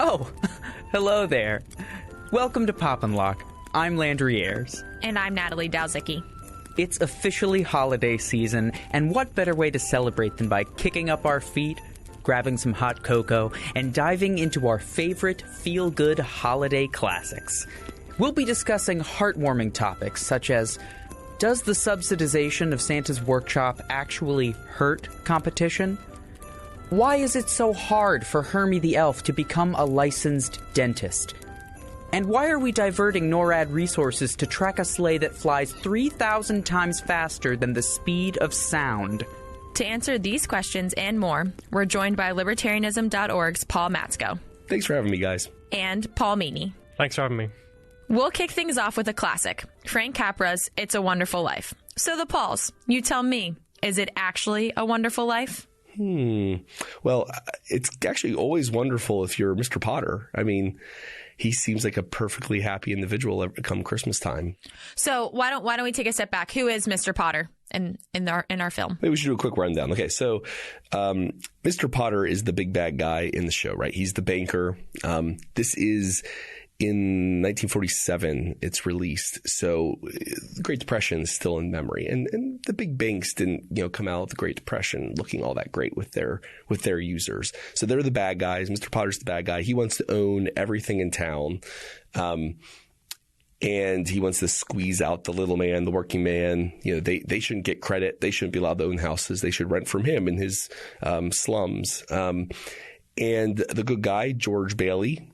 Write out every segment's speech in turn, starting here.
Oh, hello there. Welcome to Pop and Lock. I'm Landry Ayers. And I'm Natalie Dowzicki. It's officially holiday season, and what better way to celebrate than by kicking up our feet, grabbing some hot cocoa, and diving into our favorite feel-good holiday classics. We'll be discussing heartwarming topics such as, does the subsidization of Santa's workshop actually hurt competition? Why is it so hard for Hermie the elf to become a licensed dentist? And why are we diverting NORAD resources to track a sleigh that flies 3,000 times faster than the speed of sound? To answer these questions and more, we're joined by Libertarianism.org's Paul Matsko. Thanks for having me, guys. And Paul Meany. Thanks for having me. We'll kick things off with a classic, Frank Capra's It's a Wonderful Life. So the Pauls, you tell me, is it actually a wonderful life? Well, it's actually always wonderful if you're Mr. Potter. I mean, he seems like a perfectly happy individual come Christmas time. So why don't we take a step back? Who is Mr. Potter in our film? Maybe we should do a quick rundown. Okay, so Mr. Potter is the big bad guy in the show, right? He's the banker. This is in 1947. It's released, so the Great Depression is still in memory, and the big banks didn't come out of the Great Depression looking all that great with their users. So they're the bad guys. Mr. Potter's the bad guy. He wants to own everything in town. And he wants to squeeze out the little man, the working man. They shouldn't get credit. They shouldn't be allowed to own houses. They should rent from him in his slums. And the good guy, George Bailey,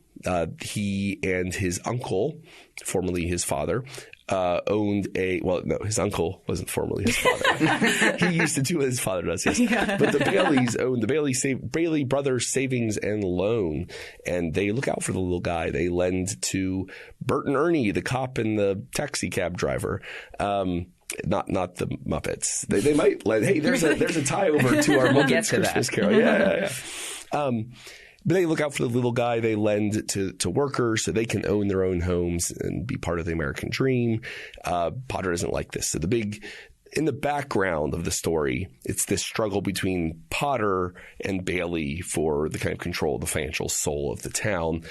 he and his uncle, formerly his father, owned his uncle wasn't formerly his father. He used to do what his father does, yes. Yeah. But the Baileys owned the Bailey Brothers Savings and Loan, and they look out for the little guy. They lend to Bert and Ernie, the cop and the taxi cab driver. Not the Muppets. They might lend. Hey, there's a tie over to our Muppets Christmas Carol. Yeah. But they look out for the little guy. They lend to workers so they can own their own homes and be part of the American dream. Potter doesn't like this. So in the background of the story, it's this struggle between Potter and Bailey for the kind of control of the financial soul of the town.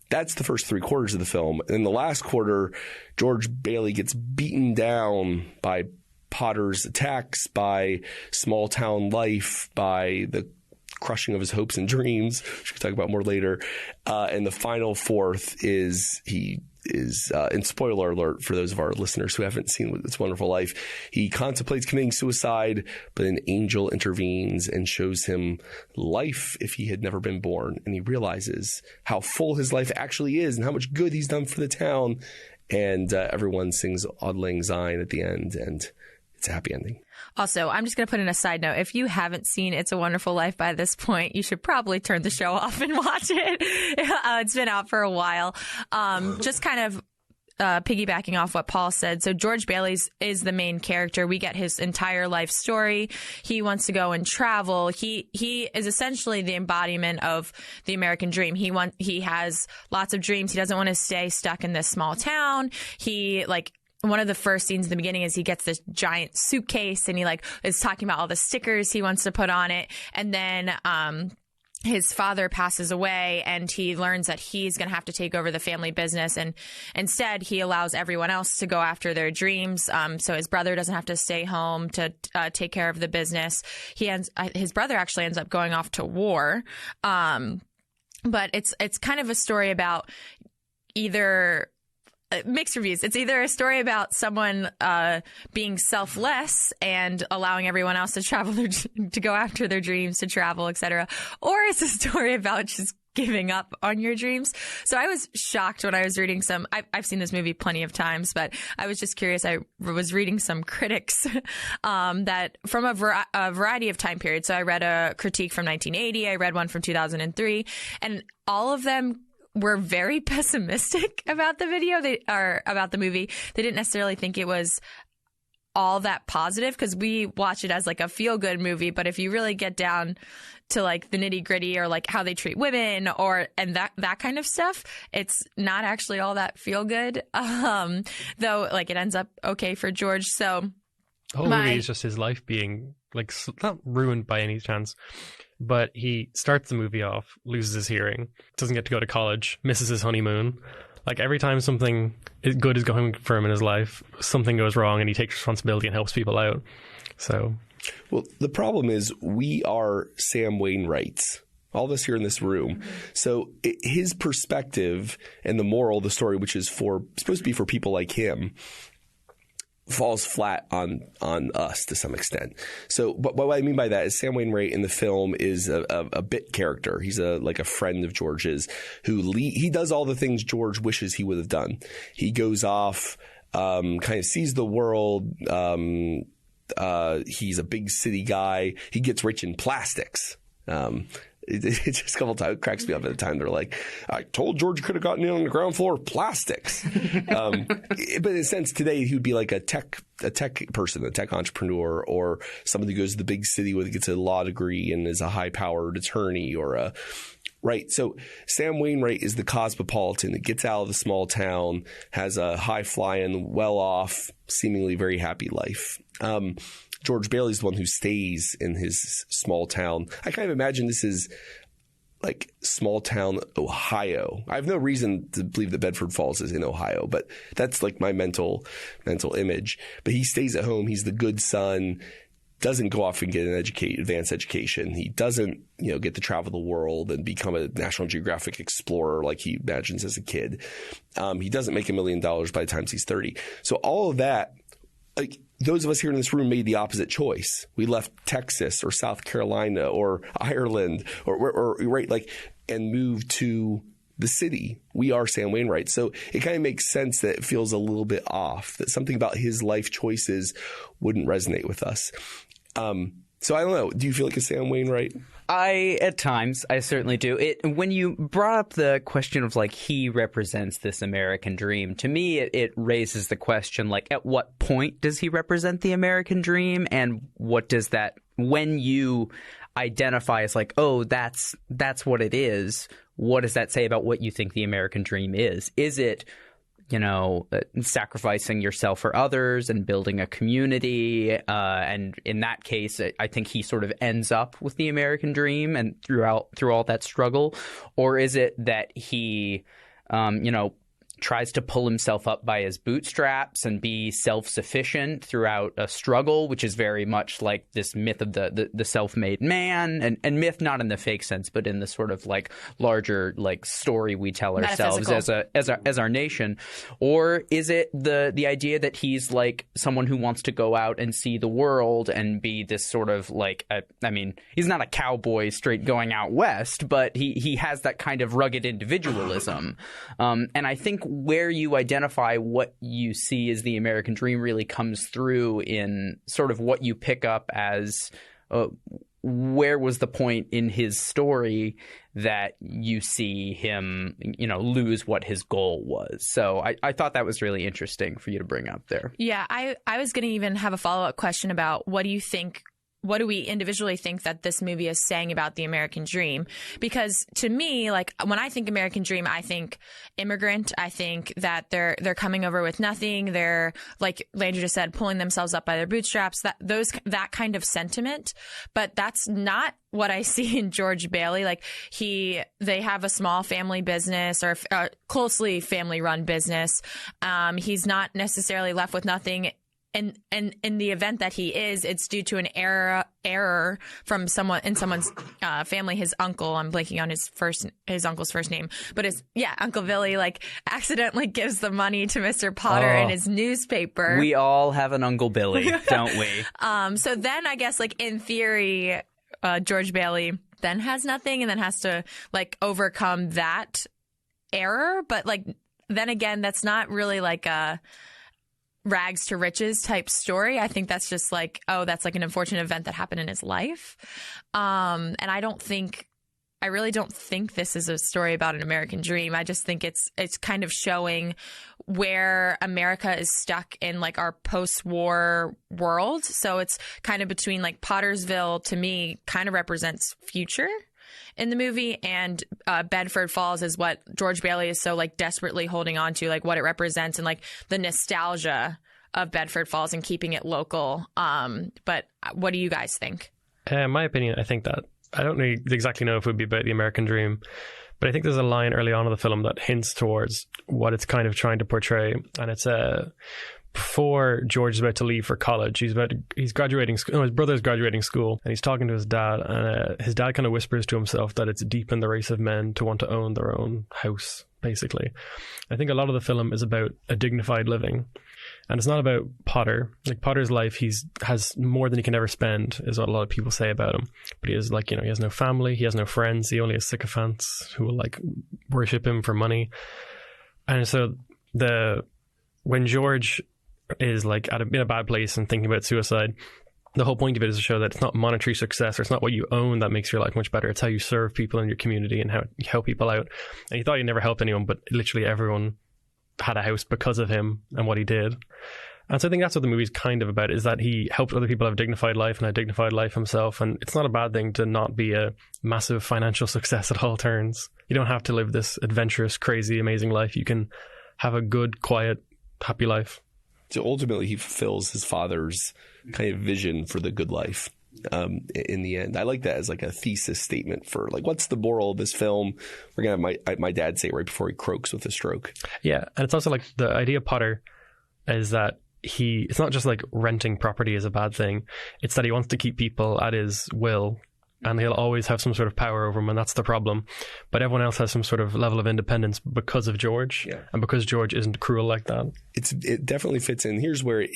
That's the first 3 quarters of the film. And in the last quarter, George Bailey gets beaten down by Potter's attacks, by small town life, by the crushing of his hopes and dreams, which we'll talk about more later. And the final fourth is he is, and spoiler alert for those of our listeners who haven't seen It's a Wonderful Life, he contemplates committing suicide, but an angel intervenes and shows him life if he had never been born. And he realizes how full his life actually is and how much good he's done for the town. And everyone sings Auld Lang Syne at the end, and it's a happy ending. Also, I'm just going to put in a side note. If you haven't seen It's a Wonderful Life by this point, you should probably turn the show off and watch it. It's been out for a while. Just kind of piggybacking off what Paul said. So George Bailey is the main character. We get his entire life story. He wants to go and travel. He is essentially the embodiment of the American dream. He has lots of dreams. He doesn't want to stay stuck in this small town. One of the first scenes in the beginning is he gets this giant suitcase and he is talking about all the stickers he wants to put on it. And then his father passes away and he learns that he's going to have to take over the family business. And instead, he allows everyone else to go after their dreams. So his brother doesn't have to stay home to take care of the business. His brother actually ends up going off to war. But it's kind of a story about either mixed reviews. It's either a story about someone being selfless and allowing everyone else to travel to go after their dreams, to travel, etc., or it's a story about just giving up on your dreams. So I was shocked when I was reading I've seen this movie plenty of times, but I was just curious. I was reading some critics that from a variety of time periods. So I read a critique from 1980. I read one from 2003, and all of them were very pessimistic about the about the movie. They didn't necessarily think it was all that positive because we watch it as a feel-good movie. But if you really get down to the nitty-gritty or how they treat women and that kind of stuff, it's not actually all that feel-good. Though it ends up okay for George. So The whole movie is just his life being like not ruined by any chance, but he starts the movie off, loses his hearing, doesn't get to go to college, misses his honeymoon. Like every time something good is going for him in his life, something goes wrong and he takes responsibility and helps people out. So, well, the problem is we are Sam Wainwrights. All of us here in this room. So his perspective and the moral of the story, which is supposed to be for people like him, falls flat on us to some extent. So, but what I mean by that is Sam Wainwright in the film is a bit character. He's like a friend of George's who he does all the things George wishes he would have done. He goes off, kind of sees the world. He's a big city guy. He gets rich in plastics. It just a couple times it cracks me up at the time. They're like, I told George you could have gotten in on the ground floor of plastics. But in a sense, today he would be like a tech person, a tech entrepreneur, or someone who goes to the big city gets a law degree and is a high-powered attorney right. So Sam Wainwright is the cosmopolitan that gets out of the small town, has a high-flying, well-off, seemingly very happy life. George Bailey's the one who stays in his small town. I kind of imagine this is like small town Ohio. I have no reason to believe that Bedford Falls is in Ohio, but that's like my mental image. But he stays at home. He's the good son, doesn't go off and get an advanced education. He doesn't, get to travel the world and become a National Geographic explorer like he imagines as a kid. He doesn't make $1 million by the time he's 30. So all of that, like, those of us here in this room made the opposite choice. We left Texas or South Carolina or Ireland or right, like, and moved to the city. We are Sam Wainwright. So it kind of makes sense that it feels a little bit off, that something about his life choices wouldn't resonate with us. So I don't know. Do you feel like a Sam Wainwright? At times, I certainly do. When you brought up the question of like he represents this American dream, to me it raises the question like at what point does he represent the American dream, and what does that, when you identify as like, oh, that's what it is, what does that say about what you think the American dream is? Is it sacrificing yourself for others and building a community. And in that case, I think he sort of ends up with the American dream and through all that struggle. Or is it that he, tries to pull himself up by his bootstraps and be self-sufficient throughout a struggle, which is very much like this myth of the self-made man, and myth not in the fake sense, but in the sort of like larger like story we tell ourselves as our nation? Or is it the idea that he's like someone who wants to go out and see the world and be this sort of like he's not a cowboy straight going out west, but he has that kind of rugged individualism, and I think where you identify what you see as the American dream really comes through in sort of what you pick up as where was the point in his story that you see him, lose what his goal was. So I thought that was really interesting for you to bring up there. Yeah, I was going to even have a follow-up question about what do we individually think that this movie is saying about the American dream? Because to me, like when I think American dream, I think immigrant. I think that they're coming over with nothing. They're, like Landry just said, pulling themselves up by their bootstraps. That kind of sentiment. But that's not what I see in George Bailey. Like they have a small family business or closely family run business. He's not necessarily left with nothing. And in the event that he is, it's due to an error from someone's family. His uncle, I'm blanking on his uncle's first name, but Uncle Billy like accidentally gives the money to Mr. Potter in his newspaper. We all have an Uncle Billy, don't we? So then I guess like in theory, George Bailey then has nothing and then has to like overcome that error. But like then again, that's not really like a rags to riches type story. I think that's just like, that's like an unfortunate event that happened in his life. And I really don't think this is a story about an American dream. I just think it's kind of showing where America is stuck in like our post-war world. So it's kind of between like Pottersville to me kind of represents future in the movie, and Bedford Falls is what George Bailey is so like desperately holding on to, like what it represents and like the nostalgia of Bedford Falls and keeping it local. But what do you guys think? In my opinion, I think that I don't exactly know if it would be about the American dream, but I think there's a line early on in the film that hints towards what it's kind of trying to portray. And it's before George is about to leave for college, he's graduating school. No, his brother's graduating school, and he's talking to his dad, and his dad kind of whispers to himself that it's deep in the race of men to want to own their own house, basically. I think a lot of the film is about a dignified living. And it's not about Potter. Like, Potter's life, has more than he can ever spend, is what a lot of people say about him. But he is he has no family, he has no friends, he only has sycophants who will worship him for money. And so when George is in a bad place and thinking about suicide, the whole point of it is to show that it's not monetary success, or it's not what you own that makes your life much better. It's how you serve people in your community and how you help people out. And he thought he'd never helped anyone, but literally everyone had a house because of him and what he did. And so I think that's what the movie's kind of about, is that he helped other people have a dignified life and a dignified life himself. And it's not a bad thing to not be a massive financial success at all turns. You don't have to live this adventurous, crazy, amazing life. You can have a good, quiet, happy life. So ultimately, he fulfills his father's kind of vision for the good life. In the end, I like that as a thesis statement for what's the moral of this film. We're gonna have my dad say it right before he croaks with a stroke. Yeah, and it's also the idea of Potter is that it's not just renting property is a bad thing. It's that he wants to keep people at his will, and he'll always have some sort of power over them, and that's the problem. But everyone else has some sort of level of independence because of George, and because George isn't cruel like that. It definitely fits in. Here's where it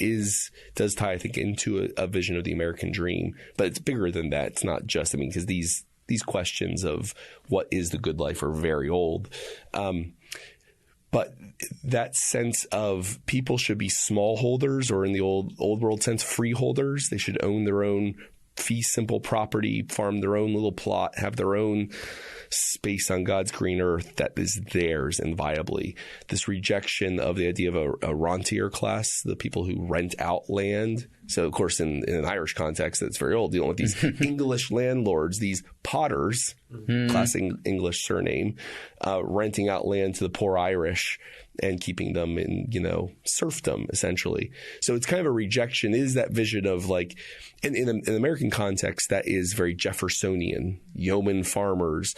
does tie, I think, into a vision of the American dream, but it's bigger than that. It's not just, because these questions of what is the good life are very old. But that sense of people should be smallholders, or in the old world sense, freeholders. They should own their own fee simple property, farm their own little plot, have their own space on God's green earth that is theirs inviolably. This rejection of the idea of a rentier class, the people who rent out land. So, of course, in an Irish context, that's very old, dealing with these English landlords, these Potters, classic English surname, renting out land to the poor Irish and keeping them in, serfdom, essentially. So it's kind of a rejection. It is that vision of in an American context, that is very Jeffersonian, yeoman farmers.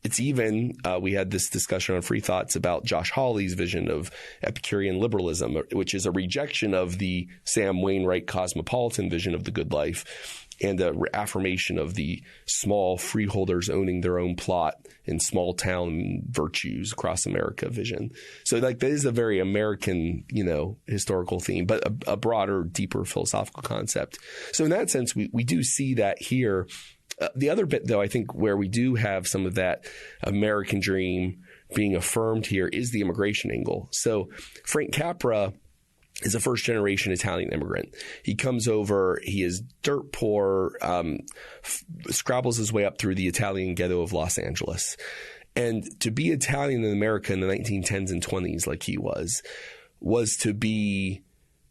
It's even, we had this discussion on Free Thoughts about Josh Hawley's vision of Epicurean liberalism, which is a rejection of the Sam Wainwright cosmopolitan vision of the good life, and the affirmation of the small freeholders owning their own plot in small town virtues across America vision. So that is a very American, historical theme, but a broader, deeper philosophical concept. So in that sense, we do see that here. The other bit, though, I think where we do have some of that American dream being affirmed here is the immigration angle. So Frank Capra is a first-generation Italian immigrant. He comes over, he is dirt poor, scrabbles his way up through the Italian ghetto of Los Angeles. And to be Italian in America in the 1910s and 20s like he was to be...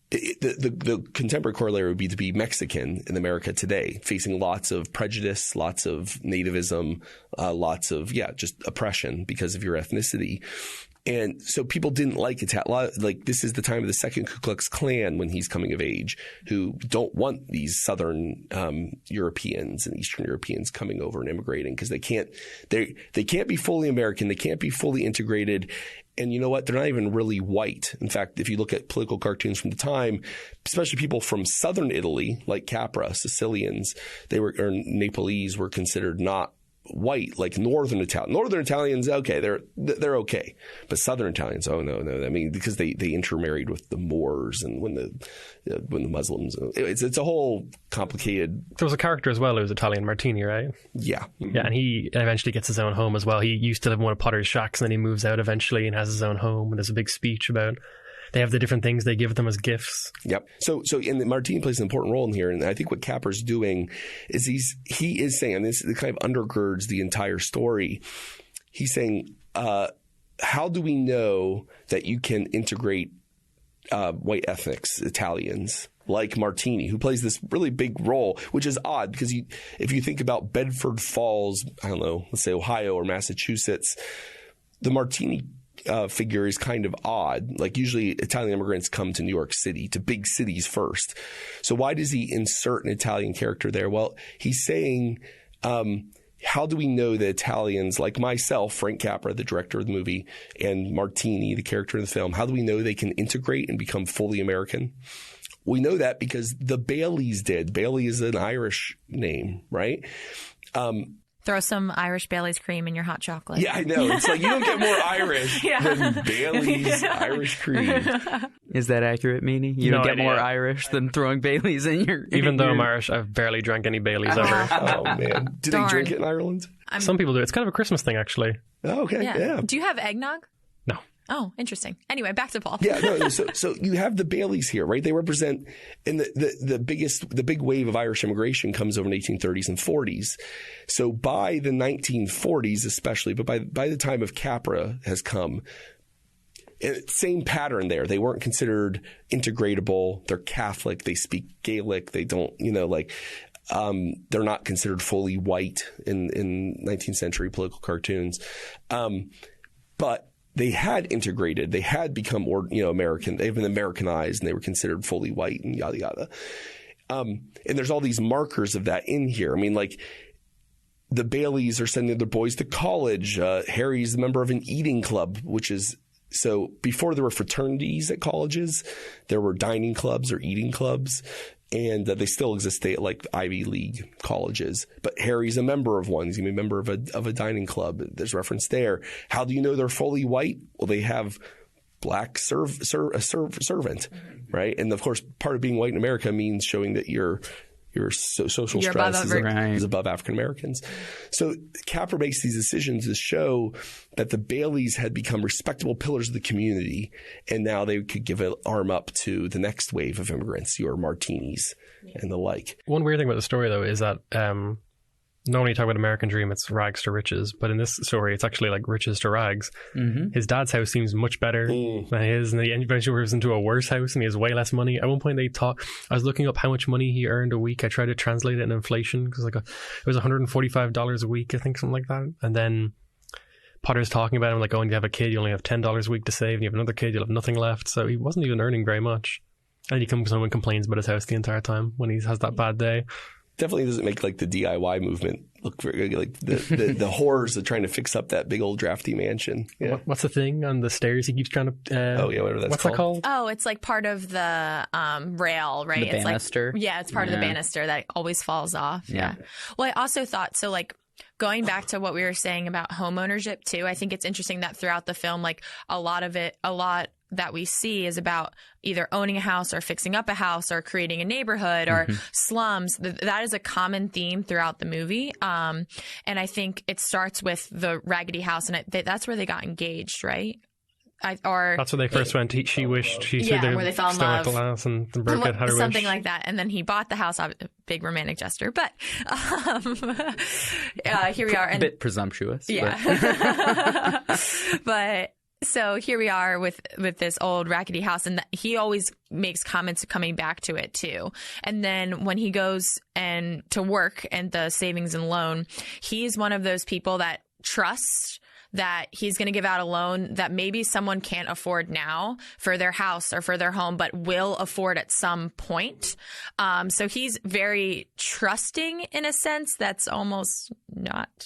The contemporary corollary would be to be Mexican in America today, facing lots of prejudice, lots of nativism, lots of, just oppression because of your ethnicity. And so people didn't like it. This is the time of the second Ku Klux Klan when he's coming of age, who don't want these Southern Europeans and Eastern Europeans coming over and immigrating because they can't be fully American. They can't be fully integrated. And you know what? They're not even really white. In fact, if you look at political cartoons from the time, especially people from southern Italy, like Capra, Sicilians, or Nepalese, were considered not white, like Northern Italians. Northern Italians, okay, they're okay, but Southern Italians, oh no. I mean, because they intermarried with the Moors and when the Muslims, it's a whole complicated. There was a character as well who was Italian, Martini, right? Yeah, yeah, and he eventually gets his own home as well. He used to live in one of Potter's shacks, and then he moves out eventually and has his own home. And there's a big speech about. They have the different things they give them as gifts. Yep. So Martini plays an important role in here, and I think what Capra's doing is he is saying, and this kind of undergirds the entire story. He's saying, how do we know that you can integrate white ethnics, Italians, like Martini, who plays this really big role, which is odd because if you think about Bedford Falls, I don't know, let's say Ohio or Massachusetts, the Martini figure is kind of odd. Like usually Italian immigrants come to New York City, to big cities first. So why does he insert an Italian character there? Well, he's saying, how do we know that Italians like myself, Frank Capra, the director of the movie, and Martini, the character in the film, how do we know they can integrate and become fully American? We know that because the Baileys did. Bailey is an Irish name, right? Throw some Irish Bailey's cream in your hot chocolate. Yeah, I know. It's like you don't get more Irish than Bailey's Irish cream. Is that accurate, Meanie? You don't get idea. more Irish than throwing Baileys in your... Even though I'm Irish, I've barely drank any Baileys ever. Oh, man. Do they drink it in Ireland? Some people do. It's kind of a Christmas thing, actually. Oh, okay. Yeah. Do you have eggnog? No. Oh, interesting. Anyway, back to Paul. Yeah, no, so you have the Baileys here, right? They represent, and the big wave of Irish immigration comes over in the 1830s and 40s. So by the 1940s especially, but by the time of Capra has come, same pattern there. They weren't considered integratable. They're Catholic. They speak Gaelic. They don't, they're not considered fully white in 19th century political cartoons. But they had integrated. They had become, American. They've been Americanized, and they were considered fully white, and yada yada. And there's all these markers of that in here. I mean, like the Baileys are sending their boys to college. Harry's a member of an eating club, which is so before there were fraternities at colleges, there were dining clubs or eating clubs. And they still exist at like Ivy League colleges. But Harry's a member of one. He's going to be a member of a dining club. There's reference there. How do you know they're fully white? Well, they have black servant, right? And of course, part of being white in America means showing that your social stress is above African Americans. So Capra makes these decisions to show that the Baileys had become respectable pillars of the community, and now they could give an arm up to the next wave of immigrants, your Martinis and the like. One weird thing about the story, though, is that normally you talk about American Dream, it's rags to riches, but in this story, it's actually like riches to rags. Mm-hmm. His dad's house seems much better than his, and he eventually moves into a worse house, and he has way less money. At one point, I was looking up how much money he earned a week. I tried to translate it in inflation, because it was $145 a week, I think, something like that. And then Potter's talking about him, like, oh, and you have a kid, you only have $10 a week to save, and you have another kid, you'll have nothing left. So he wasn't even earning very much. And he comes home and complains about his house the entire time when he has that bad day. Definitely doesn't make like the DIY movement look very like the horrors of trying to fix up that big old drafty mansion. Yeah. What's the thing on the stairs he keeps trying to whatever that's what's called. That called? Oh, it's like part of the rail, right? The banister. It's like, yeah, it's part of the banister that always falls off. Yeah. Well, I also thought, so like going back to what we were saying about home ownership too, I think it's interesting that throughout the film, like a lot that we see is about either owning a house or fixing up a house or creating a neighborhood or slums. That is a common theme throughout the movie. And I think it starts with the raggedy house, and that's where they got engaged, right? That's where they first went. She wished she threw where they fell in love. The house and broke it. Had her something wish. like that. And then he bought the house. A big romantic gesture, but here we are. A bit presumptuous. Yeah, but. So here we are with this old raggedy house, and he always makes comments coming back to it too. And then when he goes to work and the savings and loan, he's one of those people that trusts that he's going to give out a loan that maybe someone can't afford now for their house or for their home, but will afford at some point. So he's very trusting in a sense that's almost not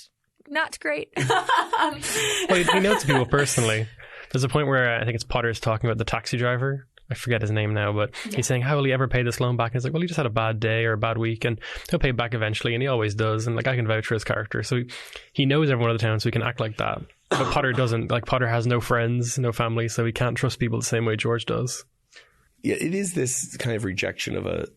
great. Well, he knows people personally. There's a point where I think it's Potter's talking about the taxi driver. I forget his name now, but he's saying, how will he ever pay this loan back? And it's like, well, he just had a bad day or a bad week, and he'll pay back eventually, and he always does. And like, I can vouch for his character. So he knows everyone in the town, so he can act like that. But Potter doesn't. Like, Potter has no friends, no family, so he can't trust people the same way George does. Yeah, it is this kind of rejection of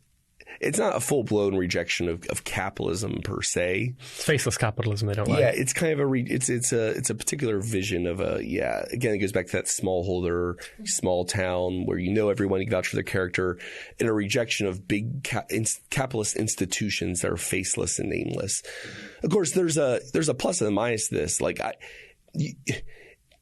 it's not a full-blown rejection of capitalism per se. It's faceless capitalism, they don't like. Yeah, it's kind of it's a particular vision of again, it goes back to that smallholder, small town where everyone, you can vouch for their character, and a rejection of big capitalist institutions that are faceless and nameless. Of course, there's a plus and a minus to this. Like,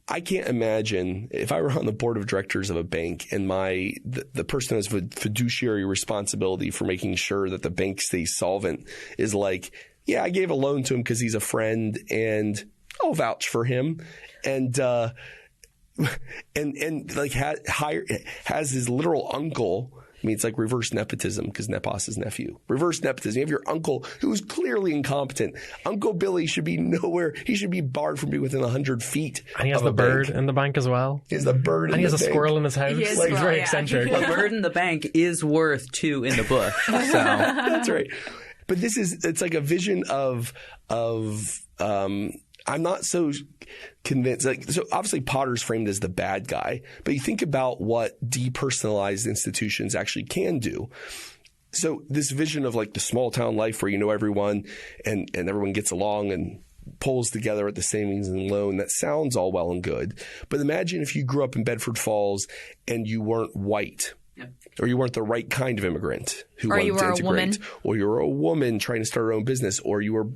I can't imagine if I were on the board of directors of a bank and the person who has fiduciary responsibility for making sure that the bank stays solvent is like, yeah, I gave a loan to him because he's a friend and I'll vouch for him. And, and like has his literal uncle. I mean, it's like reverse nepotism because Nepos is nephew. Reverse nepotism. You have your uncle who's clearly incompetent. Uncle Billy should be nowhere. He should be barred from being within 100 feet. And he has the bird in the bank as well. He has the bird in the bank. And he has a squirrel in his house. He's very eccentric. A bird in the bank is worth 2 in the bush. So that's right. But it's like a vision of I'm not so convinced. Like, so obviously Potter's framed as the bad guy, but you think about what depersonalized institutions actually can do. So this vision of like the small town life where you know everyone and everyone gets along and pulls together at the savings and loan, that sounds all well and good. But imagine if you grew up in Bedford Falls and you weren't white. Yep. Or you weren't the right kind of immigrant who wanted to integrate, or you were a woman trying to start her own business, or you were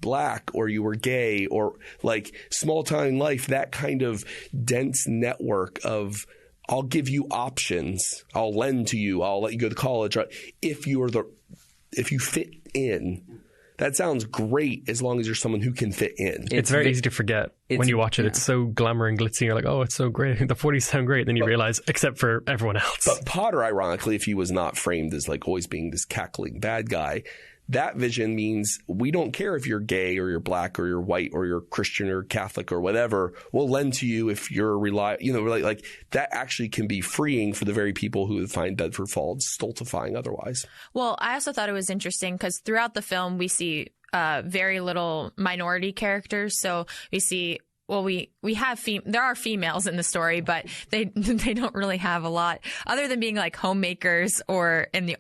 black, or you were gay, or like small town life, that kind of dense network of I'll give you options, I'll lend to you, I'll let you go to college if you fit in. That sounds great as long as you're someone who can fit in. It's very easy to forget when you watch it. Yeah. It's so glamour and glitzy. You're like, oh, it's so great. The 40s sound great. Then you realize, except for everyone else. But Potter, ironically, if he was not framed as like always being this cackling bad guy, that vision means we don't care if you're gay or you're black or you're white or you're Christian or Catholic or whatever. We'll lend to you if you're like that actually can be freeing for the very people who find Bedford Falls stultifying otherwise. Well, I also thought it was interesting because throughout the film we see very little minority characters. So we see. Well, we have there are females in the story, but they don't really have a lot other than being like homemakers, or in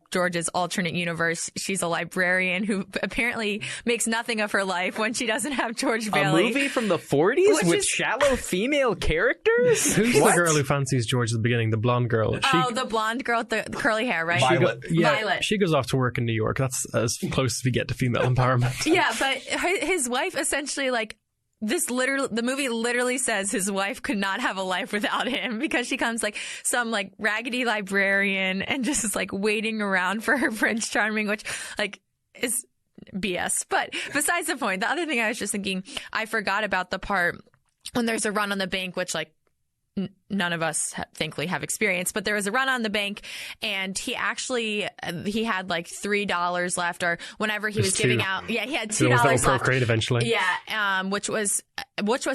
George's alternate universe, she's a librarian who apparently makes nothing of her life when she doesn't have George Bailey. A movie from the 40s with shallow female characters? Who's the girl who fancies George at the beginning? The blonde girl. The blonde girl with the curly hair, right? Violet. Violet. She goes off to work in New York. That's as close as we get to female empowerment. Yeah, but his wife essentially like. The movie literally says his wife could not have a life without him because she comes like some like raggedy librarian and just is like waiting around for her Prince Charming, which like is BS. But besides the point, the other thing I was just thinking, I forgot about the part when there's a run on the bank, which like none of us thankfully have experience, but there was a run on the bank and he had like $3 left, or whenever he was giving out. Yeah, he had $2 left. That will procreate eventually. Yeah, which was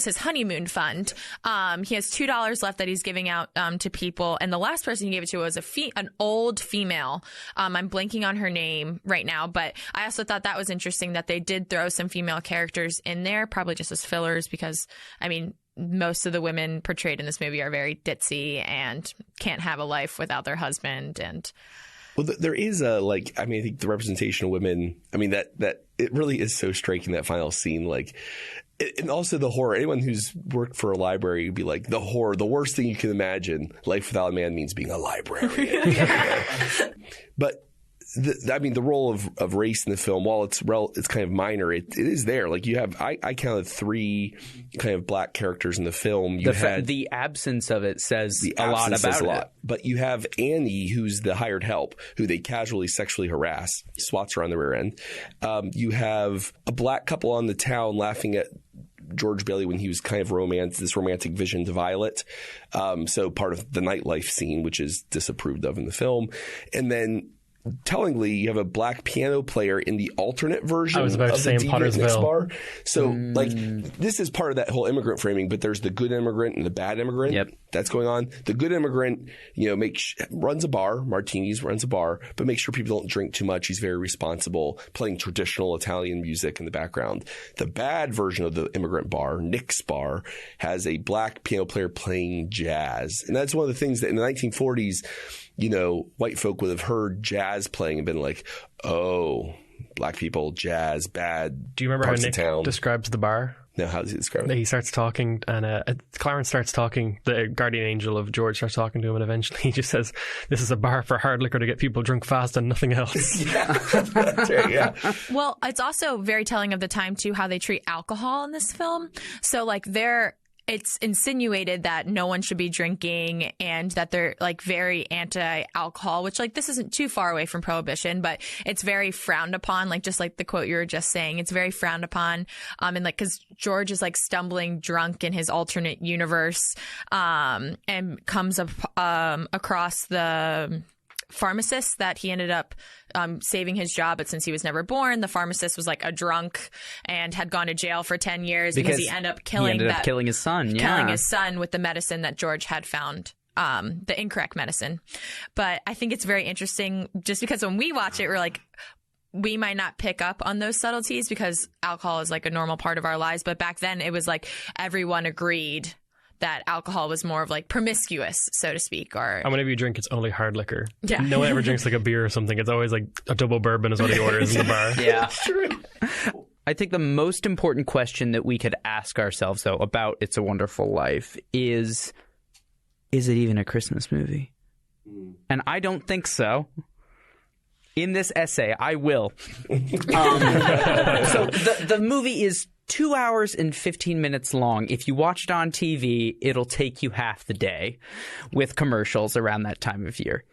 his honeymoon fund. He has $2 left that he's giving out to people, and the last person he gave it to was an old female. I'm blanking on her name right now, but I also thought that was interesting that they did throw some female characters in there, probably just as fillers, because I mean, most of the women portrayed in this movie are very ditzy and can't have a life without their husband. And well, there is I think the representation of women, I mean, that it really is so striking, that final scene, like, and also the horror. Anyone who's worked for a library would be like, the horror, the worst thing you can imagine. Life without a man means being a librarian. But the role of race in the film, while it's kind of minor, it is there. Like you have, I counted 3 kind of black characters in the film. The absence of it says a lot about it. But you have Annie, who's the hired help, who they casually sexually harass, swats her on the rear end. You have a black couple on the town laughing at George Bailey when he was kind of this romantic vision to Violet. So part of the nightlife scene, which is disapproved of in the film. And then tellingly, you have a black piano player in the alternate version of the Pottersville bar. So, like, this is part of that whole immigrant framing, but there's the good immigrant and the bad immigrant. Yep. That's going on. The good immigrant, runs a bar, Martini's runs a bar, but makes sure people don't drink too much. He's very responsible, playing traditional Italian music in the background. The bad version of the immigrant bar, Nick's bar, has a black piano player playing jazz. And that's one of the things that in the 1940s, white folk would have heard jazz playing and been like, oh, black people, jazz, bad. Do you remember how Nick describes the bar? No, how does he describe it? He starts talking, and Clarence starts talking, the guardian angel of George starts talking to him, and eventually he just says, this is a bar for hard liquor to get people drunk fast and nothing else. Yeah, that's right, yeah. Well, it's also very telling of the time, too, how they treat alcohol in this film. So, like, it's insinuated that no one should be drinking and that they're like very anti-alcohol, which like this isn't too far away from prohibition, but it's very frowned upon. Like just like the quote you were just saying, it's very frowned upon. And like because George is like stumbling drunk in his alternate universe, and comes up across the pharmacist that he ended up saving his job, but since he was never born, the pharmacist was like a drunk and had gone to jail for 10 years because he ended up killing his son. Killing his son with the medicine that George had found, the incorrect medicine. But I think it's very interesting just because when we watch it, we're like, we might not pick up on those subtleties because alcohol is like a normal part of our lives. But back then it was like everyone agreed that alcohol was more of like promiscuous, so to speak. Or And whenever you drink, it's only hard liquor. Yeah. No one ever drinks like a beer or something. It's always like a double bourbon is what he orders in the bar. Yeah. I think the most important question that we could ask ourselves, though, about It's a Wonderful Life is it even a Christmas movie? And I don't think so. In this essay, I will. So the movie is 2 hours and 15 minutes long. If you watch it on TV, it'll take you half the day with commercials around that time of year.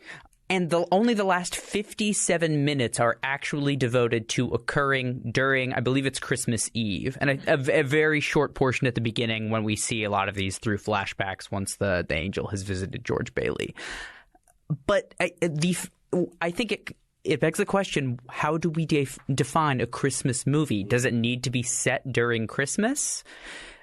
And only the last 57 minutes are actually devoted to occurring during, I believe it's Christmas Eve. And a very short portion at the beginning when we see a lot of these through flashbacks once the angel has visited George Bailey. But I think it begs the question, how do we define a Christmas movie? Does it need to be set during Christmas?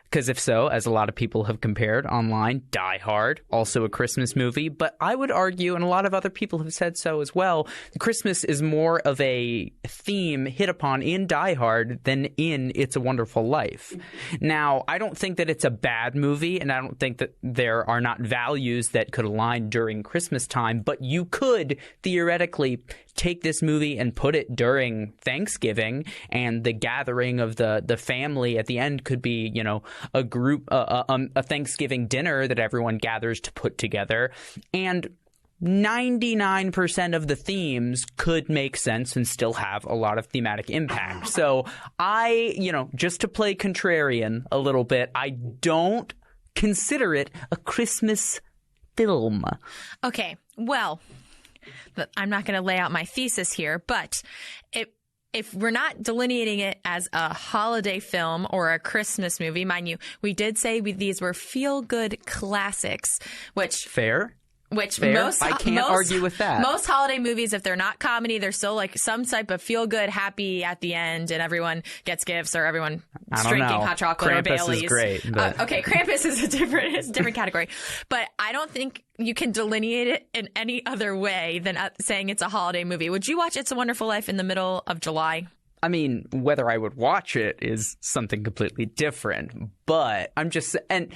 Because if so, as a lot of people have compared online, Die Hard, also a Christmas movie. But I would argue, and a lot of other people have said so as well, Christmas is more of a theme hit upon in Die Hard than in It's a Wonderful Life. Now, I don't think that it's a bad movie, and I don't think that there are not values that could align during Christmas time, but you could theoretically take this movie and put it during Thanksgiving, and the gathering of the family at the end could be, you know, a Thanksgiving dinner that everyone gathers to put together. And 99% of the themes could make sense and still have a lot of thematic impact. So just to play contrarian a little bit, I don't consider it a Christmas film. Okay, well, I'm not going to lay out my thesis here, but if we're not delineating it as a holiday film or a Christmas movie, mind you, we did say these were feel-good classics, which... Fair. Which Fair. most I can't argue with that. Most holiday movies, if they're not comedy, they're still like some type of feel good, happy at the end, and everyone gets gifts or everyone drinking hot chocolate Krampus or Bailey's. Is great. But... okay, Krampus is a different category, but I don't think you can delineate it in any other way than saying it's a holiday movie. Would you watch It's a Wonderful Life in the middle of July? I mean, whether I would watch it is something completely different, but I'm just – and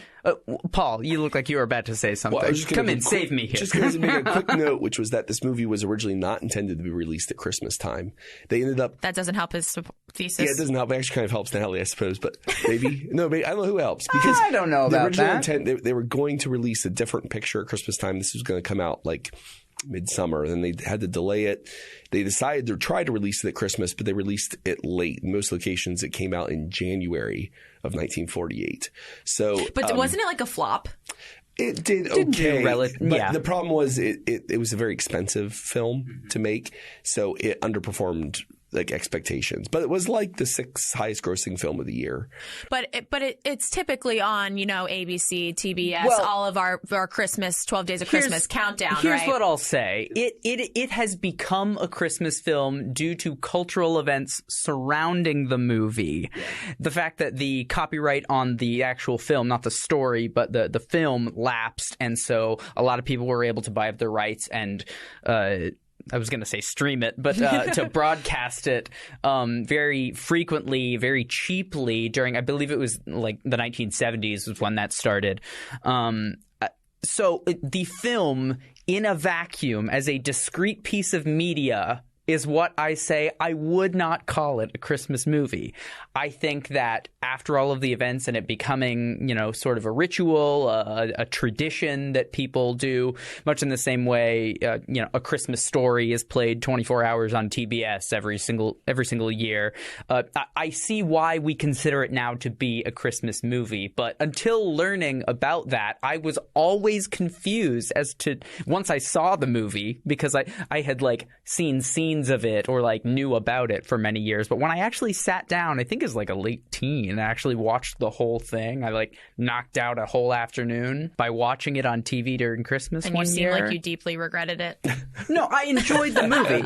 Paul, you look like you were about to say something. Well, Come in, save me here. Just going to make a quick note, which was that this movie was originally not intended to be released at Christmas time. They ended up – That doesn't help his thesis. Yeah, it doesn't help. It actually kind of helps Natalie, I suppose, but maybe – no, maybe, I don't know who helps. Because I don't know about the original that. intent, they were going to release a different picture at Christmas time. This was going to come out like – midsummer, then they had to delay it. They decided to try to release it at Christmas, but they released it late. In most locations, it came out in January of 1948. So, but wasn't it like a flop? It did okay, but yeah. The problem was it was a very expensive film to make, so it underperformed like expectations. But it was like the 6th highest grossing film of the year. But it's typically on, ABC, TBS, all of our Christmas, 12 Days of Christmas countdown, Here's right? what I'll say. It has become a Christmas film due to cultural events surrounding the movie. Yeah. The fact that the copyright on the actual film, not the story, but the film lapsed, and so a lot of people were able to buy up their rights and I was going to say stream it, but to broadcast it very frequently, very cheaply during, I believe it was like the 1970s was when that started. So the film in a vacuum as a discrete piece of media is what I say. I would not call it a Christmas movie. I think that after all of the events and it becoming, sort of a ritual, a tradition that people do, much in the same way, A Christmas Story is played 24 hours on TBS every single year. I see why we consider it now to be a Christmas movie, but until learning about that, I was always confused as to, once I saw the movie, because I had seen scenes of it or knew about it for many years, but when I actually sat down, I think as a late teen, I actually watched the whole thing. I knocked out a whole afternoon by watching it on TV during Christmas and one year. And you seem like you deeply regretted it. No, I enjoyed the movie.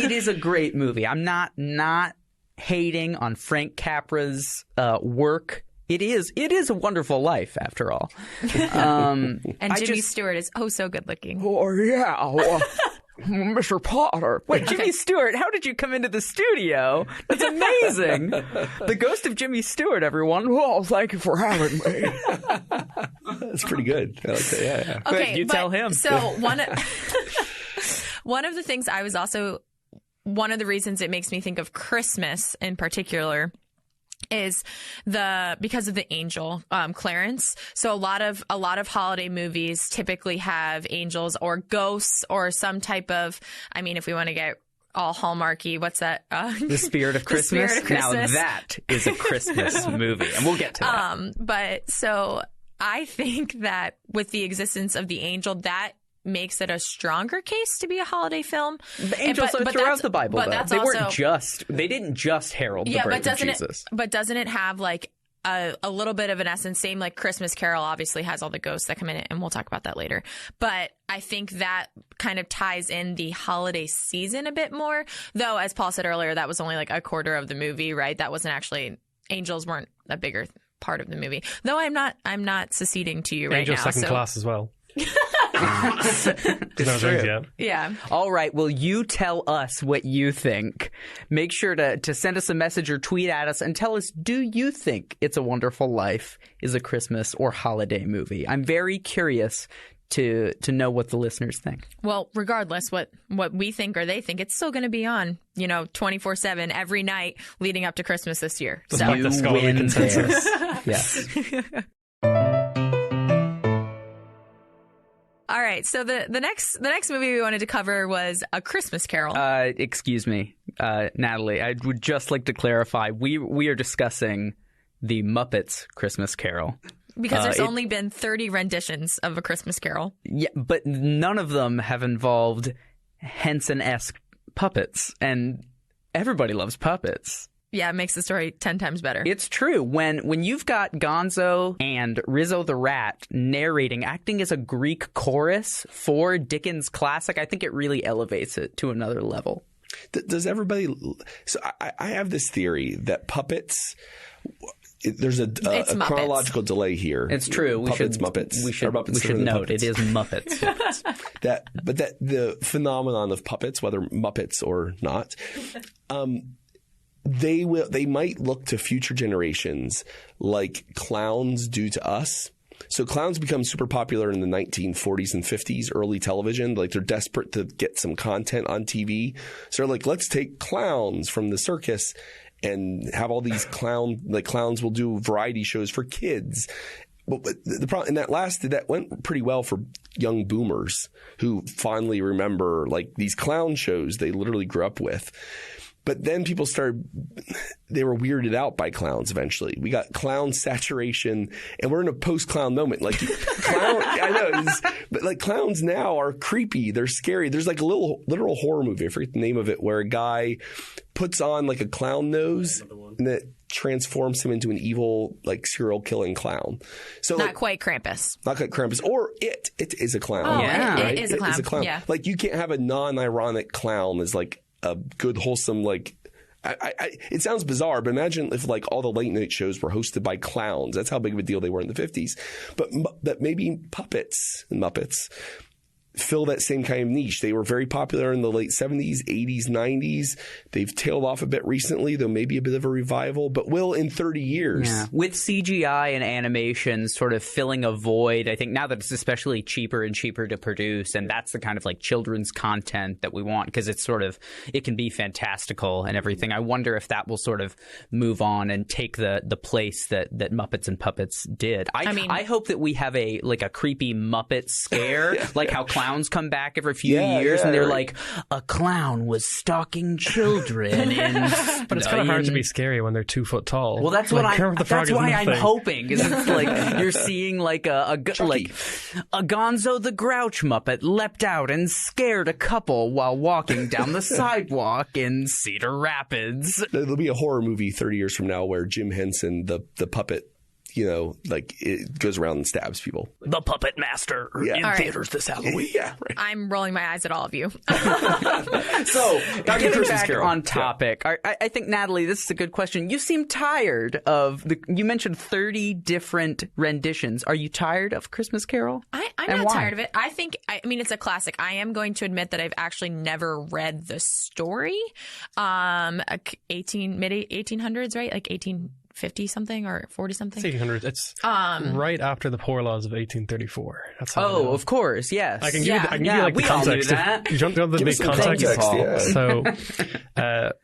It is a great movie. I'm not hating on Frank Capra's work. It is a wonderful life, after all. And Jimmy Stewart is so good looking. Oh, yeah. Mr. Potter. Wait, Jimmy Stewart, how did you come into the studio? That's amazing. The ghost of Jimmy Stewart, everyone. Well, thank you for having me. That's pretty good. I like that. Yeah. Okay, you tell him. So one of the things I was also, one of the reasons it makes me think of Christmas in particular is because of the angel, Clarence. So a lot of holiday movies typically have angels or ghosts or some type of, if we want to get all Hallmarky, what's that? The Spirit of Christmas? Spirit of Christmas. Now that is a Christmas movie, and we'll get to that. But so I think that with the existence of the angel, that makes it a stronger case to be a holiday film. The angels are throughout the Bible, though. They didn't just herald the birth of Jesus. But doesn't it have a little bit of an essence? Same like Christmas Carol obviously has all the ghosts that come in it, and we'll talk about that later. But I think that kind of ties in the holiday season a bit more. Though, as Paul said earlier, that was only a quarter of the movie, right? That wasn't actually, angels weren't a bigger part of the movie. Though I'm not seceding to you right now. Angels second class as well. It's true. Yeah. All right. Well, you tell us what you think. Make sure to send us a message or tweet at us and tell us, do you think It's a Wonderful Life is a Christmas or holiday movie? I'm very curious to know what the listeners think. Well, regardless what we think or they think, it's still going to be on, 24/7 every night leading up to Christmas this year. So you the scholarly consensus. Yes. All right, so the next movie we wanted to cover was A Christmas Carol. Excuse me, Natalie. I would just like to clarify. We are discussing the Muppets Christmas Carol. Because there's only been 30 renditions of A Christmas Carol. Yeah, but none of them have involved Henson-esque puppets, and everybody loves puppets. Yeah, it makes the story 10 times better. It's true. When you've got Gonzo and Rizzo the Rat narrating, acting as a Greek chorus for Dickens' classic, I think it really elevates it to another level. Does everybody... So I have this theory that puppets... There's a chronological delay here. It's true. Muppets. We should note it is Muppets. But the phenomenon of puppets, whether Muppets or not... They might look to future generations like clowns do to us. So clowns become super popular in the 1940s and 50s, early television. They're desperate to get some content on TV. So they're let's take clowns from the circus and have all these clowns will do variety shows for kids. But the problem, and that went pretty well for young boomers who fondly remember these clown shows they literally grew up with. But then people they were weirded out by clowns eventually. We got clown saturation, and we're in a post-clown moment. I know, but clowns now are creepy. They're scary. There's a literal horror movie, I forget the name of it, where a guy puts on a clown nose and that transforms him into an evil, serial killing clown. So not quite Krampus. Not quite Krampus. Or it is a clown. Oh, yeah. It is a clown. It is a clown. Yeah. You can't have a non-ironic clown as a good, wholesome, it sounds bizarre, but imagine if all the late night shows were hosted by clowns. That's how big of a deal they were in the 50s. But maybe puppets and Muppets fill that same kind of niche. They were very popular in the late 70s, 80s, 90s. They've tailed off a bit recently, though maybe a bit of a revival, but will in 30 years. Yeah. With CGI and animation sort of filling a void, I think now that it's especially cheaper and cheaper to produce, and that's the kind of like children's content that we want, because it's sort of, it can be fantastical and everything. I wonder if that will sort of move on and take the place that Muppets and Puppets did. I hope that we have a creepy Muppet scare, like how clowns come back every few years, and they're like, a clown was stalking children. But it's kind of hard to be scary when they're 2 foot tall. Well, that's why I'm hoping, is it's like you're seeing like a Gonzo the Grouch Muppet leapt out and scared a couple while walking down the sidewalk in Cedar Rapids. There'll be a horror movie 30 years from now where Jim Henson, the puppet, it goes around and stabs people. The Puppet Master in theaters this Halloween. Yeah, right. I'm rolling my eyes at all of you. So, getting back on topic, I think, Natalie, this is a good question. You seem tired of you mentioned 30 different renditions. Are you tired of Christmas Carol? I'm not tired of it. I mean, it's a classic. I am going to admit that I've actually never read the story. Mid-1800s, right? Like 1850 something or 40 something. It's 1800s. It's right after the Poor Laws of 1834. That's how I know. Of course, yes. I can give you the context. You don't know the big context. So,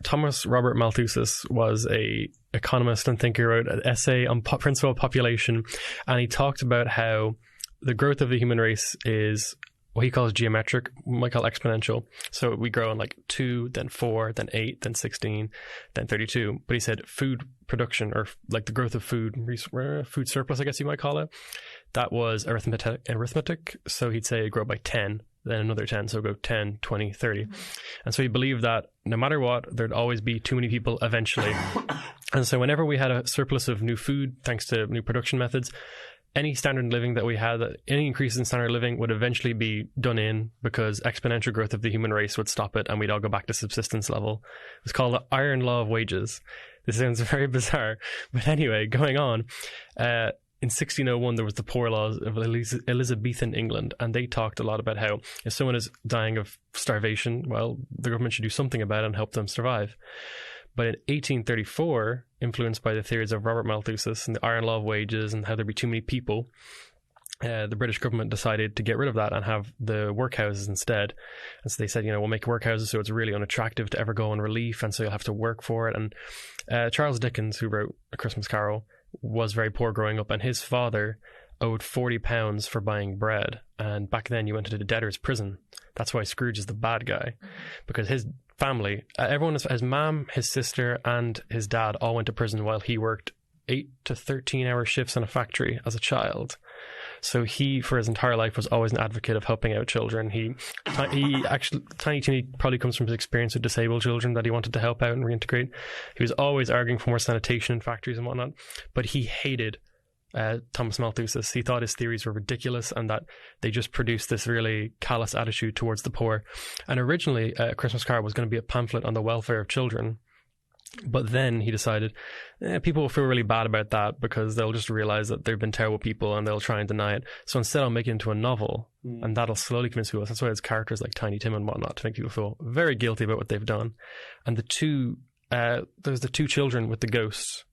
Thomas Robert Malthus was a economist and thinker, wrote an essay on principle of population, and he talked about how the growth of the human race is what he calls geometric, we might call exponential. So we grow in like 2, then 4, then 8, then 16, then 32. But he said food production, or like the growth of food surplus, I guess you might call it, that was arithmetic. So he'd say grow by 10, then another 10. So go 10, 20, 30. And so he believed that no matter what, there'd always be too many people eventually. And so whenever we had a surplus of new food, thanks to new production methods, any standard of living that we had, any increase in standard of living would eventually be done in, because exponential growth of the human race would stop it and we'd all go back to subsistence level. It's called the iron law of wages. This sounds very bizarre. But anyway, going on, in 1601, there was the Poor Laws of Elizabethan England, and they talked a lot about how if someone is dying of starvation, well, the government should do something about it and help them survive. But in 1834, influenced by the theories of Robert Malthus and the iron law of wages and how there'd be too many people, the British government decided to get rid of that and have the workhouses instead. And so they said, we'll make workhouses so it's really unattractive to ever go on relief, and so you'll have to work for it. And Charles Dickens, who wrote A Christmas Carol, was very poor growing up, and his father owed £40 for buying bread. And back then you went into the debtor's prison. That's why Scrooge is the bad guy, because his family, everyone, his mom, his sister, and his dad all went to prison while he worked 8 to 13 hour shifts in a factory as a child. So he, for his entire life, was always an advocate of helping out children. He actually, Tiny Timmy probably comes from his experience with disabled children that he wanted to help out and reintegrate. He was always arguing for more sanitation in factories and whatnot, but he hated Thomas Malthus. He thought his theories were ridiculous and that they just produced this really callous attitude towards the poor. And originally, Christmas Carol was going to be a pamphlet on the welfare of children. But then he decided people will feel really bad about that because they'll just realize that they've been terrible people and they'll try and deny it. So instead I'll make it into a novel, and that'll slowly convince people. That's why it's characters like Tiny Tim and whatnot, to make people feel very guilty about what they've done. And there's the two children with the ghosts.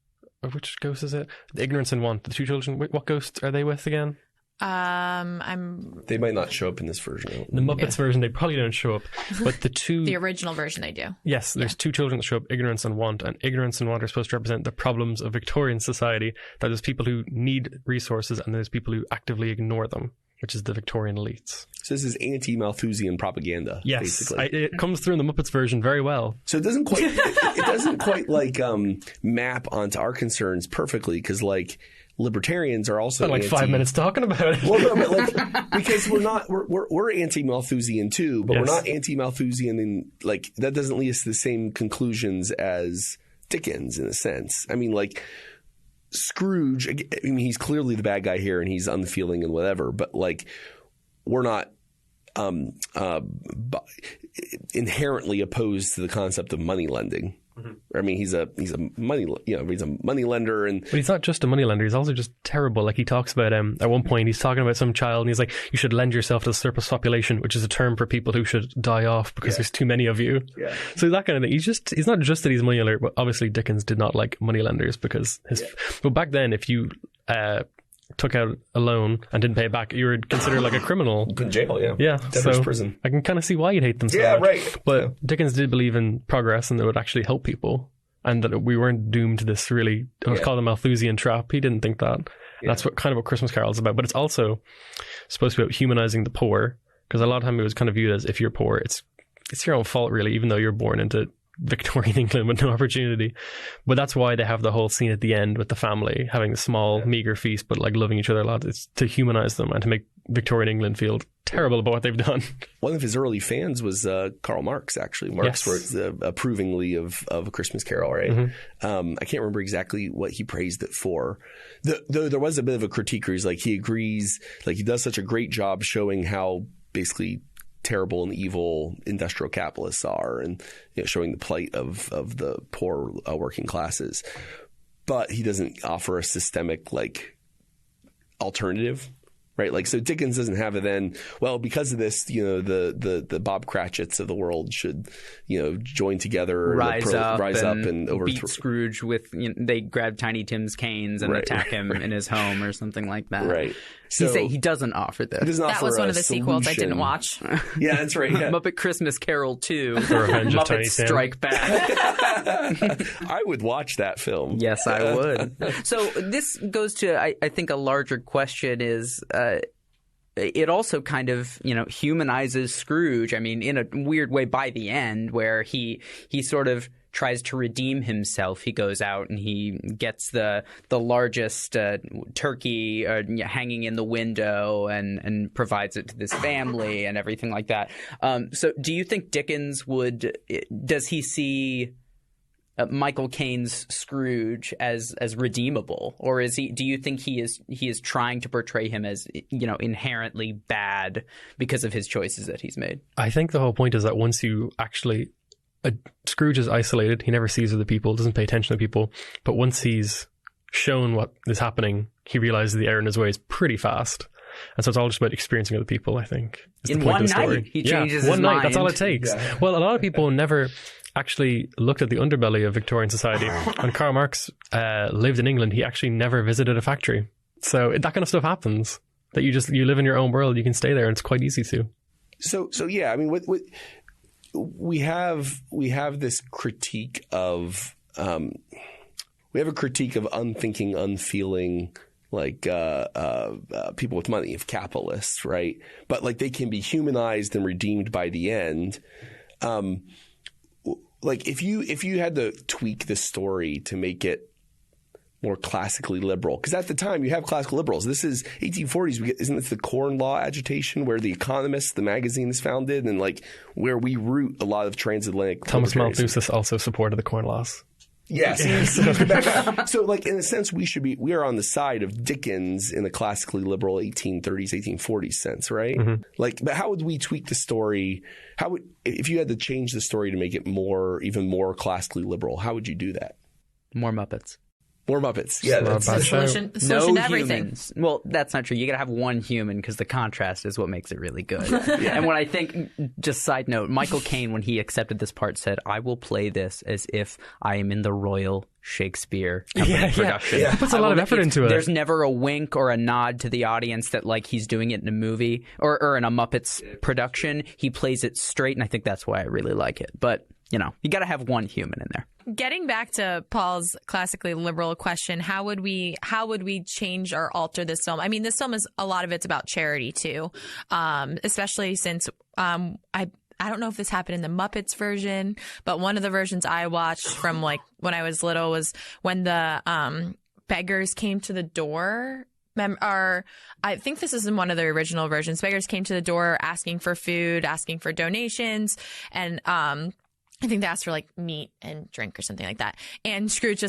Which ghost is it? The Ignorance and Want. The two children. What ghost are they with again? They might not show up in this version. The Muppets version, they probably don't show up. But the two... The original version, they do. Yes, there's two children that show up, Ignorance and Want. And Ignorance and Want are supposed to represent the problems of Victorian society. That there's people who need resources and there's people who actively ignore them, which is the Victorian elites. So this is anti-Malthusian propaganda. Yes, basically. It comes through in the Muppets version very well. So it doesn't quite like map onto our concerns perfectly, because like libertarians are also like 5 minutes talking about it. Well, no, but like because we're anti-Malthusian too, but yes. We're not anti-Malthusian in like that doesn't lead us to the same conclusions as Dickens in a sense. I mean, like Scrooge. I mean, he's clearly the bad guy here, and he's unfeeling and whatever. But like, we're not inherently opposed to the concept of money lending. I mean, he's a money lender, and but he's not just a money lender. He's also just terrible. Like he talks about at one point he's talking about some child, and he's like, "You should lend yourself to the surplus population," which is a term for people who should die off because there's too many of you. Yeah. So that kind of thing. He's not just that he's a money lender, but obviously Dickens did not like money lenders because but back then if you took out a loan and didn't pay it back, you were considered like a criminal. In jail, yeah. So prison. I can kind of see why you'd hate them so much. Right. But Dickens did believe in progress and that it would actually help people, and that we weren't doomed to this really, it was called a Malthusian trap. He didn't think that. That's what Christmas Carol is about. But it's also supposed to be about humanizing the poor, because a lot of time it was kind of viewed as, if you're poor, it's your own fault really, even though you're born into Victorian England with no opportunity. But that's why they have the whole scene at the end with the family having a small meager feast but like loving each other a lot. It's to humanize them and to make Victorian England feel terrible about what they've done. One of his early fans was Karl Marx, actually. Marx wrote approvingly of A Christmas Carol, right? I can't remember exactly what he praised it for. Though there was a bit of a critique where he's like, he agrees, like he does such a great job showing how basically terrible and evil industrial capitalists are, and showing the plight of the poor working classes. But he doesn't offer a systemic like alternative, right? Like, so Dickens doesn't have it then, well, because of this, the Bob Cratchits of the world should, join together, rise up and beat Scrooge with, they grab Tiny Tim's canes and attack him in his home or something like that. Right. So he doesn't offer this. That was one of the sequels I didn't watch. Yeah, that's right. Yeah. Muppet Christmas Carol 2. Muppet Strike Back. I would watch that film. Yes, I would. So this goes to, I think, a larger question is, it also kind of, humanizes Scrooge. I mean, in a weird way by the end, where he sort of tries to redeem himself. He goes out and he gets the largest turkey hanging in the window and provides it to this family and everything like that. So do you think Dickens does he see Michael Caine's Scrooge as redeemable, or do you think he is trying to portray him as inherently bad because of his choices that he's made? I think the whole point is that once you actually Scrooge is isolated, he never sees other people, doesn't pay attention to people, but once he's shown what is happening, he realizes the error in his ways pretty fast. And so it's all just about experiencing other people, I think. In one night, he changes his mind. One night, that's all it takes. Yeah. Well, a lot of people never actually looked at the underbelly of Victorian society. When Karl Marx lived in England, he actually never visited a factory. So that kind of stuff happens, that you live in your own world, you can stay there, and it's quite easy to. So yeah, I mean, what we have this critique of we have a critique of unthinking, unfeeling, like people with money, of capitalists, right? But like they can be humanized and redeemed by the end. Like if you had to tweak the story to make it more classically liberal, because at the time you have classical liberals. This is 1840s. Isn't this the Corn Law agitation where The Economist, the magazine, is founded, and like where we root a lot of transatlantic. Thomas Malthus also supported the Corn Laws. Yes. So like in a sense, we are on the side of Dickens in the classically liberal 1830s, 1840s sense, right? Mm-hmm. Like, but how would we tweak the story? If you had to change the story to make it even more classically liberal, how would you do that? More Muppets. More Muppets. Yeah, that's the solution. No to everything. Humans. Well, that's not true. You got to have one human because the contrast is what makes it really good. Yeah. And when I think, just side note, Michael Caine, when he accepted this part, said, "I will play this as if I am in the Royal Shakespeare Company production." Yeah. He puts a lot of effort into it. There's never a wink or a nod to the audience that like he's doing it in a movie or in a Muppets production. He plays it straight, and I think that's why I really like it. But you got to have one human in there. Getting back to Paul's classically liberal question, how would we change or alter this film? I mean, this film is, a lot of it's about charity too, especially since I don't know if this happened in the Muppets version, but one of the versions I watched from like when I was little was when the beggars came to the door. I think this is in one of the original versions. Beggars came to the door asking for food, asking for donations, and I think they asked for like meat and drink or something like that. And Scrooge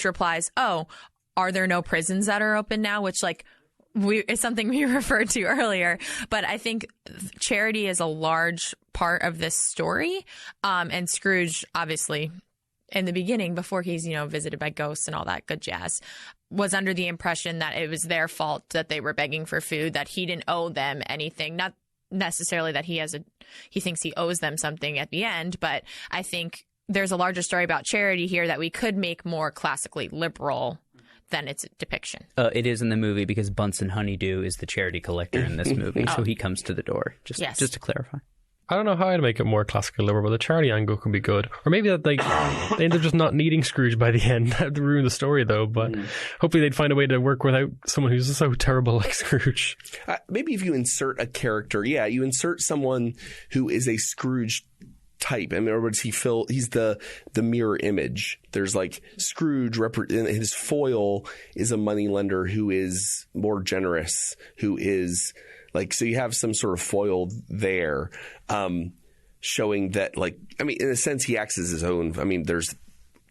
replies, "Oh, are there no prisons that are open now?" Which, like, it's something we referred to earlier, but I think charity is a large part of this story. And Scrooge, obviously, in the beginning, before he's, visited by ghosts and all that good jazz, was under the impression that it was their fault that they were begging for food, that he didn't owe them anything. Not necessarily that he thinks he owes them something at the end, but I think there's a larger story about charity here that we could make more classically liberal than its depiction. It is in the movie because Bunsen Honeydew is the charity collector in this movie, so he comes to the door, just to clarify. I don't know how I'd make it more classically liberal, but the charity angle could be good. Or maybe that they end up just not needing Scrooge by the end. That would ruin the story, though. But hopefully they'd find a way to work without someone who's so terrible like Scrooge. Maybe if you insert a character, you insert someone who is a Scrooge type. In other words, he's the mirror image. There's like Scrooge, his foil is a moneylender who is more generous, who is like, so you have some sort of foil there, showing that, like, I mean, in a sense, he acts as his own. I mean, there's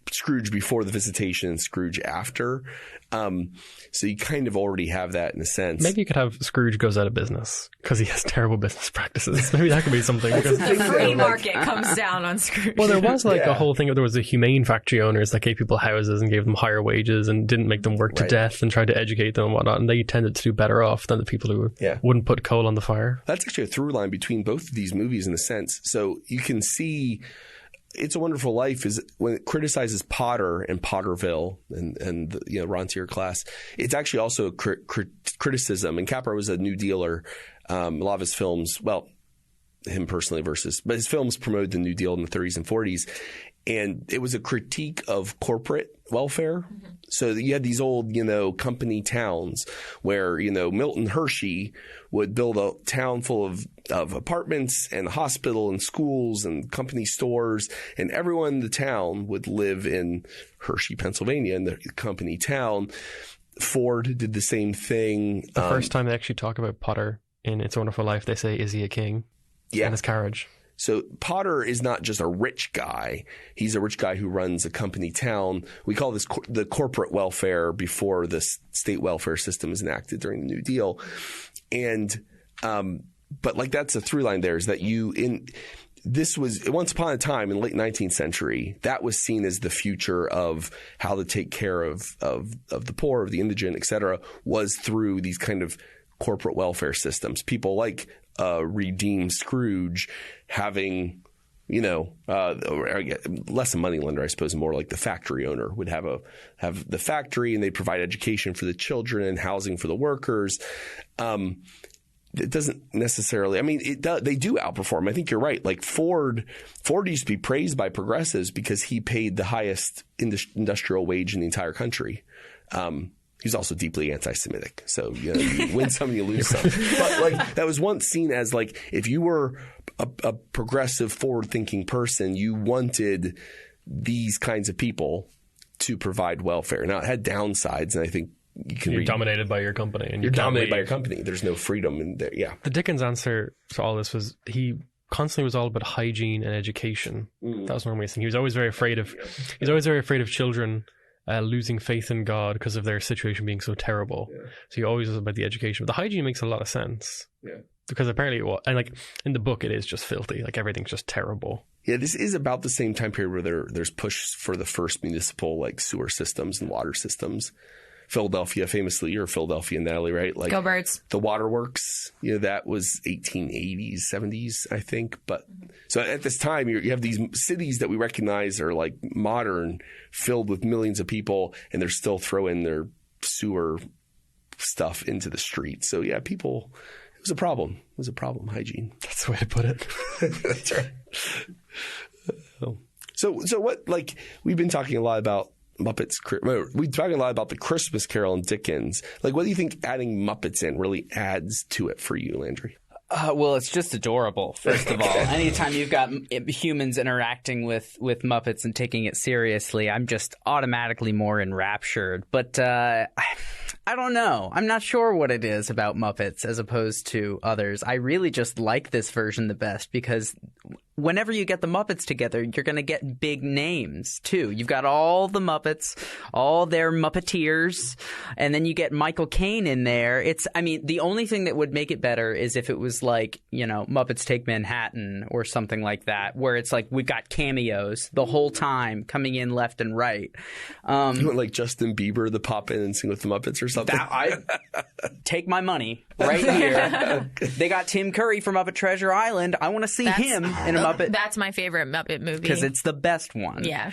Scrooge before the visitation and Scrooge after. So you kind of already have that in a sense. Maybe you could have Scrooge goes out of business because he has terrible business practices. Maybe that could be something. Because the free market comes down on Scrooge. Well, there was a whole thing. There was a humane factory owners that gave people houses and gave them higher wages and didn't make them work to death and tried to educate them and whatnot. And they tended to do better off than the people who wouldn't put coal on the fire. That's actually a through line between both of these movies in a sense. So you can see It's a Wonderful Life is when it criticizes Potter and Potterville and the Rentier class. It's actually also a criticism. And Capra was a New Dealer. A lot of his films, well, him personally but his films promoted the New Deal in the 30s and 40s. And it was a critique of corporate welfare. Mm-hmm. So you had these old, company towns where, Milton Hershey would build a town full of apartments and a hospital and schools and company stores, and everyone in the town would live in Hershey, Pennsylvania, in the company town. Ford did the same thing. The first time they actually talk about Potter in It's a Wonderful Life, they say, is he a king? Yeah. In his carriage. So Potter is not just a rich guy. He's a rich guy who runs a company town. We call this the corporate welfare before the state welfare system is enacted during the New Deal. And but like that's a through line there is that this was once upon a time in the late 19th century, that was seen as the future of how to take care of the poor, of the indigent, et cetera, was through these kind of corporate welfare systems. People like redeemed Scrooge having, less a moneylender, I suppose, more like the factory owner would have the factory, and they provide education for the children and housing for the workers. It doesn't necessarily. I mean, they do outperform. I think you're right. Like Ford used to be praised by progressives because he paid the highest industrial wage in the entire country. He's also deeply anti-Semitic. So, you win some, you lose some. But that was once seen as if you were a progressive, forward-thinking person, you wanted these kinds of people to provide welfare. Now, it had downsides, and I think you're dominated by your company. And you're dominated by your company. There's no freedom in there. Yeah. The Dickens answer to all this was he constantly was all about hygiene and education. That was normally his thing. He was always very afraid of children losing faith in God because of their situation being so terrible. Yeah. So he always was about the education. But the hygiene makes a lot of sense. Yeah. Because apparently, in the book, it is just filthy. Everything's just terrible. Yeah, this is about the same time period where there's push for the first municipal sewer systems and water systems. Philadelphia, famously, you're Philadelphia, Natalie, right? Go Birds. The waterworks, that was 1880s, 70s, I think. But so at this time, you have these cities that we recognize are modern, filled with millions of people, and they're still throwing their sewer stuff into the street. So yeah, it was a problem. It was a problem, hygiene. That's the way to put it. That's right. So what, we've been talking a lot about Muppets. We're talking a lot about the Christmas Carol and Dickens. What do you think adding Muppets in really adds to it for you, Landry? Well, it's just adorable, first of all. Anytime you've got humans interacting with Muppets and taking it seriously, I'm just automatically more enraptured. But I don't know. I'm not sure what it is about Muppets as opposed to others. I really just like this version the best because whenever you get the Muppets together, you're going to get big names, too. You've got all the Muppets, all their Muppeteers, and then you get Michael Caine in there. The only thing that would make it better is if it was like, Muppets Take Manhattan or something like that, where it's like we've got cameos the whole time coming in left and right. You want like Justin Bieber to pop in and sing with the Muppets or something? I take my money right here. They got Tim Curry from Muppet Treasure Island. I want to see him in a Muppet. That's my favorite Muppet movie. Because it's the best one. Yeah.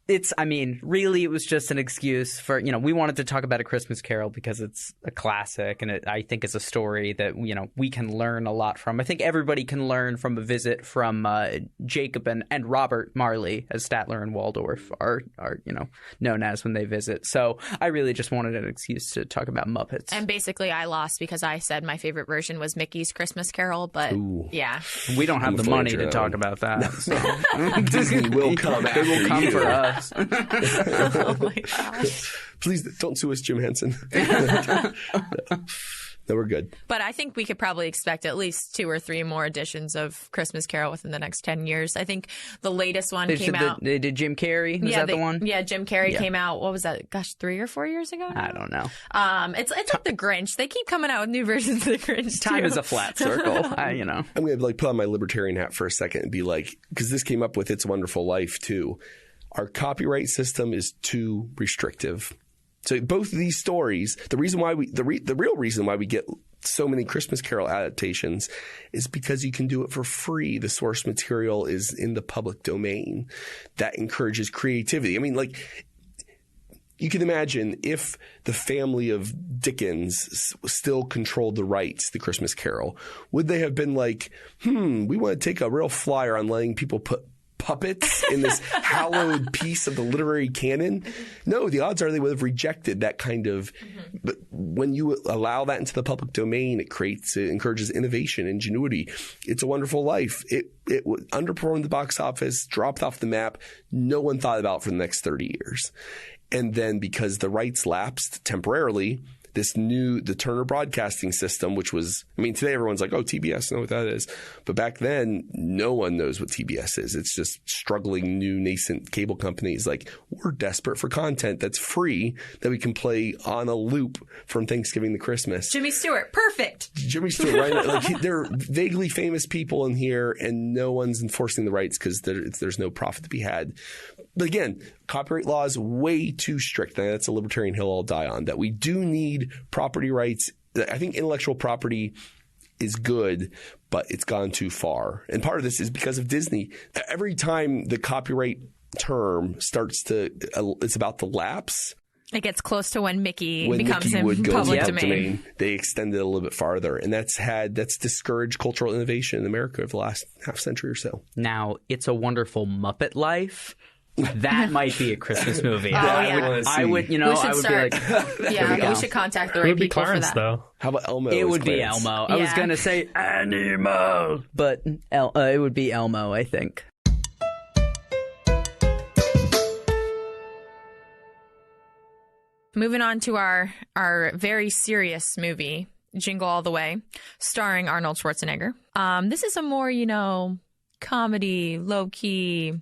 Really, it was just an excuse for, we wanted to talk about A Christmas Carol because it's a classic, and I think it's a story that, we can learn a lot from. I think everybody can learn from a visit from Jacob and Robert Marley, as Statler and Waldorf are known as when they visit. So I really just wanted an excuse to talk about Muppets. And basically, I lost because I said my favorite version was Mickey's Christmas Carol, but yeah. We don't have the money to talk about that. No. So. Disney will come after you. They will come for us. Oh my gosh. Please don't sue us, Jim Henson. No, we're good. But I think we could probably expect at least 2 or 3 more editions of Christmas Carol within the next 10 years. I think the latest one came out. They did Jim Carrey? Was that the one? Yeah, Jim Carrey came out. What was that? Gosh, 3 or 4 years ago now? I don't know. It's like The Grinch. They keep coming out with new versions of The Grinch. Time is a flat circle. I'm going to put on my libertarian hat for a second and be like, because this came up with It's a Wonderful Life too. Our copyright system is too restrictive. So both of these stories, the real reason why we get so many Christmas Carol adaptations is because you can do it for free. The source material is in the public domain. That encourages creativity. You can imagine if the family of Dickens still controlled the rights to Christmas Carol, would they have been like, we want to take a real flyer on letting people put puppets in this hallowed piece of the literary canon? No, the odds are they would have rejected that kind of. But when you allow that into the public domain, it encourages innovation, ingenuity. It's a Wonderful Life. It underperformed the box office, dropped off the map. No one thought about it for the next 30 years. And then because the rights lapsed temporarily, the Turner Broadcasting System, which was, today everyone's like, oh, TBS, know what that is. But back then, no one knows what TBS is. It's just struggling new nascent cable companies. Like, we're desperate for content that's free that we can play on a loop from Thanksgiving to Christmas. Jimmy Stewart, perfect. Jimmy Stewart, right? They're vaguely famous people in here, and no one's enforcing the rights because there's no profit to be had. But again, copyright law is way too strict. And that's a libertarian hill I'll die on, that we do need property rights. I think intellectual property is good, but it's gone too far. And part of this is because of Disney. Every time the copyright term it's about to lapse. It gets close to when Mickey becomes in public domain. They extend it a little bit farther. And that's discouraged cultural innovation in America over the last half century or so. Now, It's a Wonderful Muppet Life. That might be a Christmas movie. I would be like, we should contact the right people Clarence, for that. Though. How about Elmo? It would be Clarence? Elmo. Yeah. I was going to say Animal, but it would be Elmo, I think. Moving on to our very serious movie, Jingle All the Way, starring Arnold Schwarzenegger. This is a more, comedy, low-key,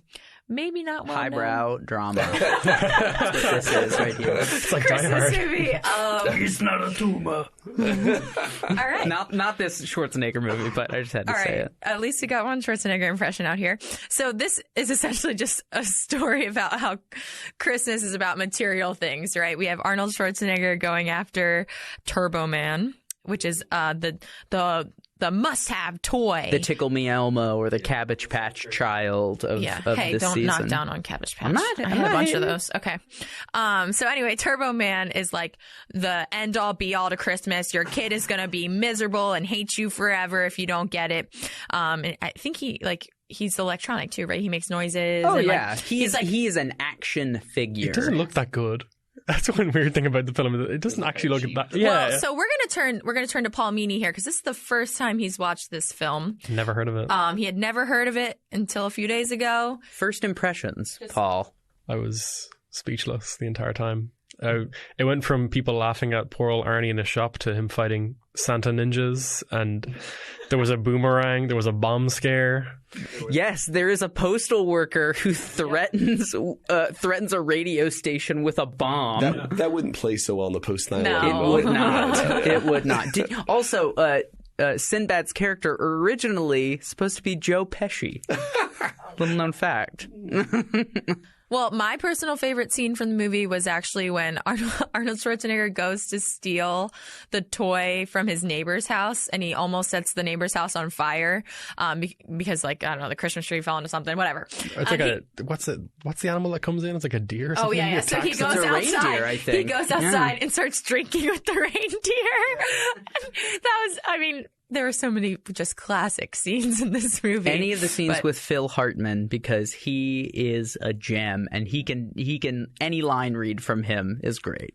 maybe not well highbrow drama. That's what this is right here. It's like Die Hard. movie. He's not a tumor. All right. Not this Schwarzenegger movie, but I just had to say it. At least we got one Schwarzenegger impression out here. So this is essentially just a story about how Christmas is about material things, right? We have Arnold Schwarzenegger going after Turbo Man, which is the must-have toy. The Tickle Me Elmo or the Cabbage Patch Child of this don't season. Knock down on Cabbage Patch. I had a bunch of those. Okay. So anyway, Turbo Man is like the end-all be-all to Christmas. Your kid is going to be miserable and hate you forever if you don't get it. And I think he's electronic too, right? He makes noises. Oh, and yeah. He is an action figure. It doesn't look that good. That's one weird thing about the film. It doesn't actually look at that. Yeah. Well, so we're gonna turn to Paul Meany here because this is the first time he's watched this film. Never heard of it. He had never heard of it until a few days ago. First impressions, Paul. I was speechless the entire time. It went from people laughing at poor old Arnie in the shop to him fighting Santa ninjas, and there was a boomerang, there was a bomb scare. Yes, there is a postal worker who threatens a radio station with a bomb. That wouldn't play so well in the post 9/11. No. It would not. It would not. Also, Sinbad's character originally supposed to be Joe Pesci. Little known fact. Well, my personal favorite scene from the movie was actually when Arnold Schwarzenegger goes to steal the toy from his neighbor's house, and he almost sets the neighbor's house on fire because, like, I don't know, the Christmas tree fell into something, whatever. It's like what's the animal that comes in? It's like a deer or something? Oh, yeah. So he goes outside. Reindeer, I think. He goes outside and starts drinking with the reindeer. That was, I mean... There are so many just classic scenes in this movie. Any of the scenes with Phil Hartman, because he is a gem, and he can any line read from him is great.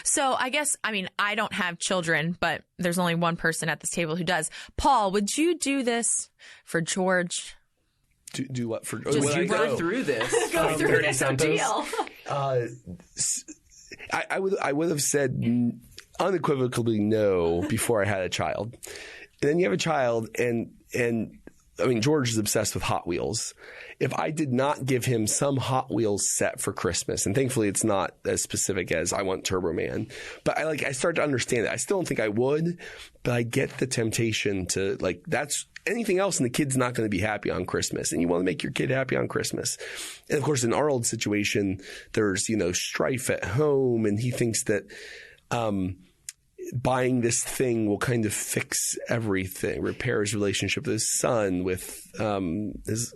So I guess, I mean, I don't have children, but there's only one person at this table who does. Paul, would you do this for George? Do what for? Just would I Go through this. Go through this deal. I would have said unequivocally no before I had a child. And then you have a child, and I mean, George is obsessed with Hot Wheels. If I did not give him some Hot Wheels set for Christmas, and thankfully it's not as specific as I want Turbo Man, but I start to understand it. I still don't think I would, but I get the temptation to, like, that's anything else, and the kid's not going to be happy on Christmas, and you want to make your kid happy on Christmas. And of course, in Arnold's situation, there's, strife at home, and he thinks that buying this thing will kind of fix everything, repair his relationship with his son, with his.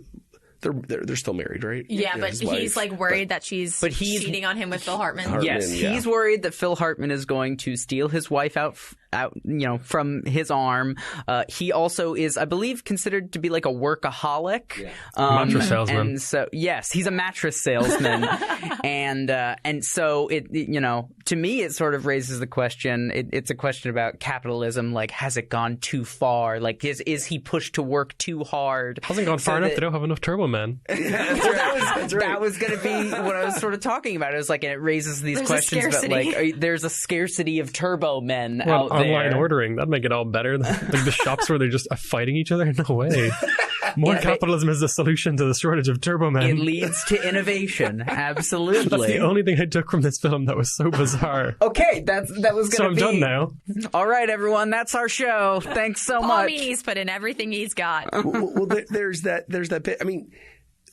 They're still married, right? Yeah, but he's like worried that she's cheating on him with Phil Hartman. Yes, he's worried that Phil Hartman is going to steal his wife out, from his arm. He also is, I believe, considered to be like a workaholic. Yeah. Mattress salesman. And so, yes, he's a mattress salesman. and so it to me, it sort of raises the question. It's a question about capitalism. Like, has it gone too far? Like, is he pushed to work too hard? Hasn't gone far enough. They don't have enough Turbo Men. That was going to be what I was sort of talking about. It was like, and it raises these questions about, like, there's a scarcity of Turbo Men out there. Online ordering, that'd make it all better. Like the shops where they're just fighting each other. No way. More capitalism is the solution to the shortage of Turbo Men. It leads to innovation. Absolutely. That's the only thing I took from this film that was so bizarre. Okay, that was going to be. So I'm done now. All right, everyone, that's our show. Thanks so Paul much. Meany's put in everything he's got. Well, there's that bit. I mean,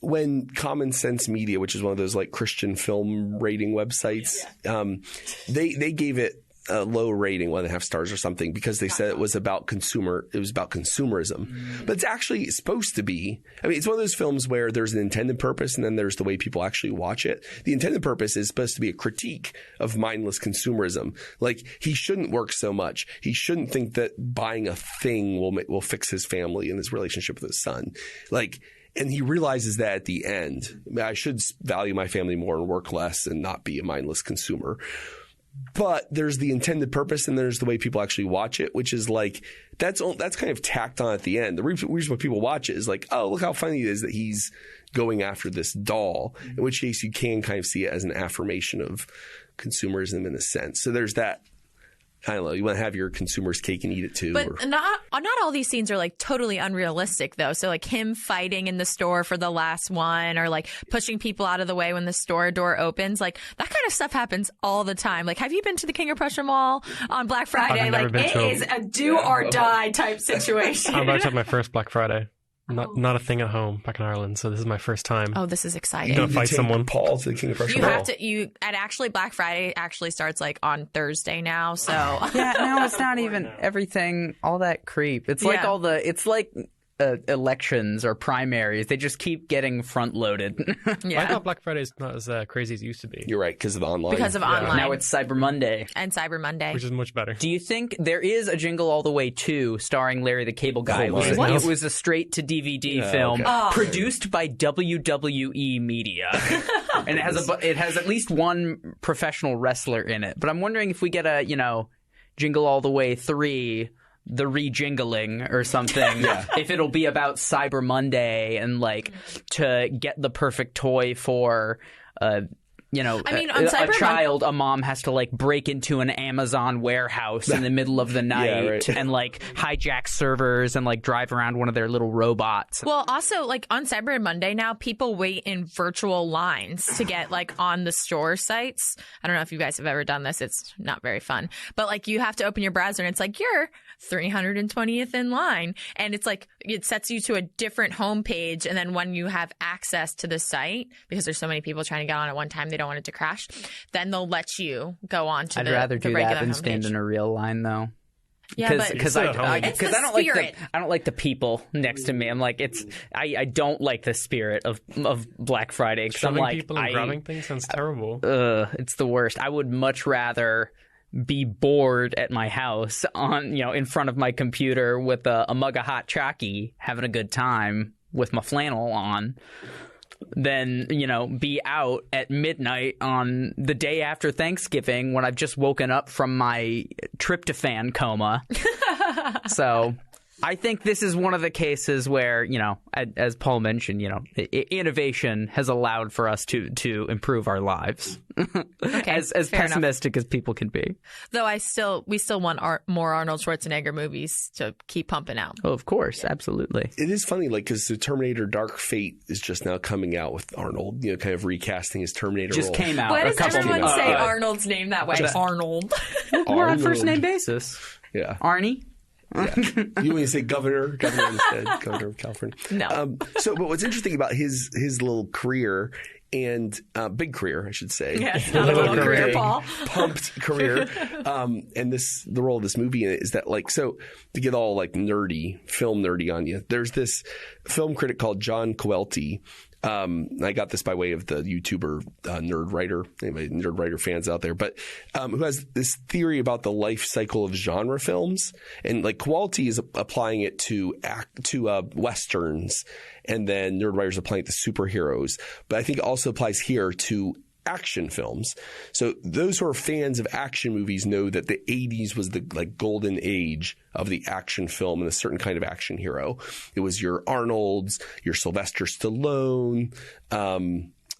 when Common Sense Media, which is one of those like Christian film rating websites, they gave it a low rating, 1.5 stars or something, because they said it was about consumerism. But it's actually supposed to be. I mean, it's one of those films where there's an intended purpose, and then there's the way people actually watch it. The intended purpose is supposed to be a critique of mindless consumerism. Like, he shouldn't work so much. He shouldn't think that buying a thing will fix his family and his relationship with his son. Like. And he realizes that at the end. I should value my family more and work less and not be a mindless consumer. But there's the intended purpose, and there's the way people actually watch it, which is like that's kind of tacked on at the end. The reason why people watch it is like, oh, look how funny it is that he's going after this doll. In which case, you can kind of see it as an affirmation of consumerism in a sense. So there's that. I don't know. You want to have your consumer's cake and eat it too. But not all these scenes are like totally unrealistic though. So like him fighting in the store for the last one, or like pushing people out of the way when the store door opens, like that kind of stuff happens all the time. Like, have you been to the King of Prussia Mall on Black Friday? I've never been it to is a do or die type situation. I'm about to have my first Black Friday. Not a thing at home back in Ireland, so this is my first time. Oh, this is exciting. You're gonna fight someone. Paul to the King of Prussia. You have to. Actually, Black Friday actually starts like on Thursday now. So yeah, no, it's not even everything. All that creep. It's like it's like elections or primaries. They just keep getting front loaded. Yeah. I thought Black Friday is not as crazy as it used to be. You're right, because of online. Now it's Cyber Monday. And Cyber Monday. Which is much better. Do you think there is a Jingle All the Way 2 starring Larry the Cable Guy? It was a straight-to-DVD film produced by WWE Media. And it has at least one professional wrestler in it. But I'm wondering if we get a, Jingle All the Way 3... the rejingling or something. If it'll be about Cyber Monday and like to get the perfect toy for I mean, on a mom has to like break into an Amazon warehouse in the middle of the night and like hijack servers and like drive around one of their little robots. Well, also like on Cyber Monday now, people wait in virtual lines to get like on the store sites. I don't know if you guys have ever done this. It's not very fun, but like you have to open your browser and it's like you're 320th in line, and it's like it sets you to a different homepage, and then when you have access to the site, because there's so many people trying to get on at one time, they don't want it to crash, then they'll let you go on to I'd rather do that than homepage. Stand in a real line, though. Yeah, but because I spirit. don't like the people next to me. I'm like I don't like the spirit of Black Friday because I'm like people and grabbing things sounds terrible. It's the worst. I would much rather be bored at my house on in front of my computer with a mug of hot chocky, having a good time with my flannel on, than be out at midnight on the day after Thanksgiving when I've just woken up from my tryptophan coma. So I think this is one of the cases where, as Paul mentioned, innovation has allowed for us to improve our lives. Okay, as pessimistic as people can be. Though we still want more Arnold Schwarzenegger movies to keep pumping out. Oh, of course, absolutely. It is funny, like, because the Terminator Dark Fate is just now coming out with Arnold, kind of recasting his Terminator just role. Came out. Why does everyone say Arnold's name that way? Arnold. We're on first name basis. Yeah. Arnie. Yeah. You want to say governor instead, governor of California. No. But what's interesting about his little career and big career, I should say. Yes, not a little career, Paul. Pumped career. And the role of this movie is that, like, so to get all like film nerdy on you, there's this film critic called John Coelty. I got this by way of the YouTuber Nerd Writer, anybody Nerd Writer fans out there, but who has this theory about the life cycle of genre films, and like Coelty is applying it to westerns, and then Nerd Writer's applying it to superheroes. But I think it also applies here to action films. So those who are fans of action movies know that the 80s was the like golden age of the action film and a certain kind of action hero. It was your Arnolds, your Sylvester Stallone,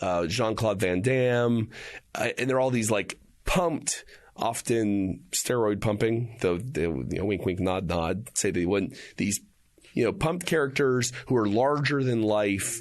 Jean-Claude Van Damme, and they're all these like pumped, often steroid pumping, though they wink, wink, nod, nod, say they wouldn't, these pumped characters who are larger than life.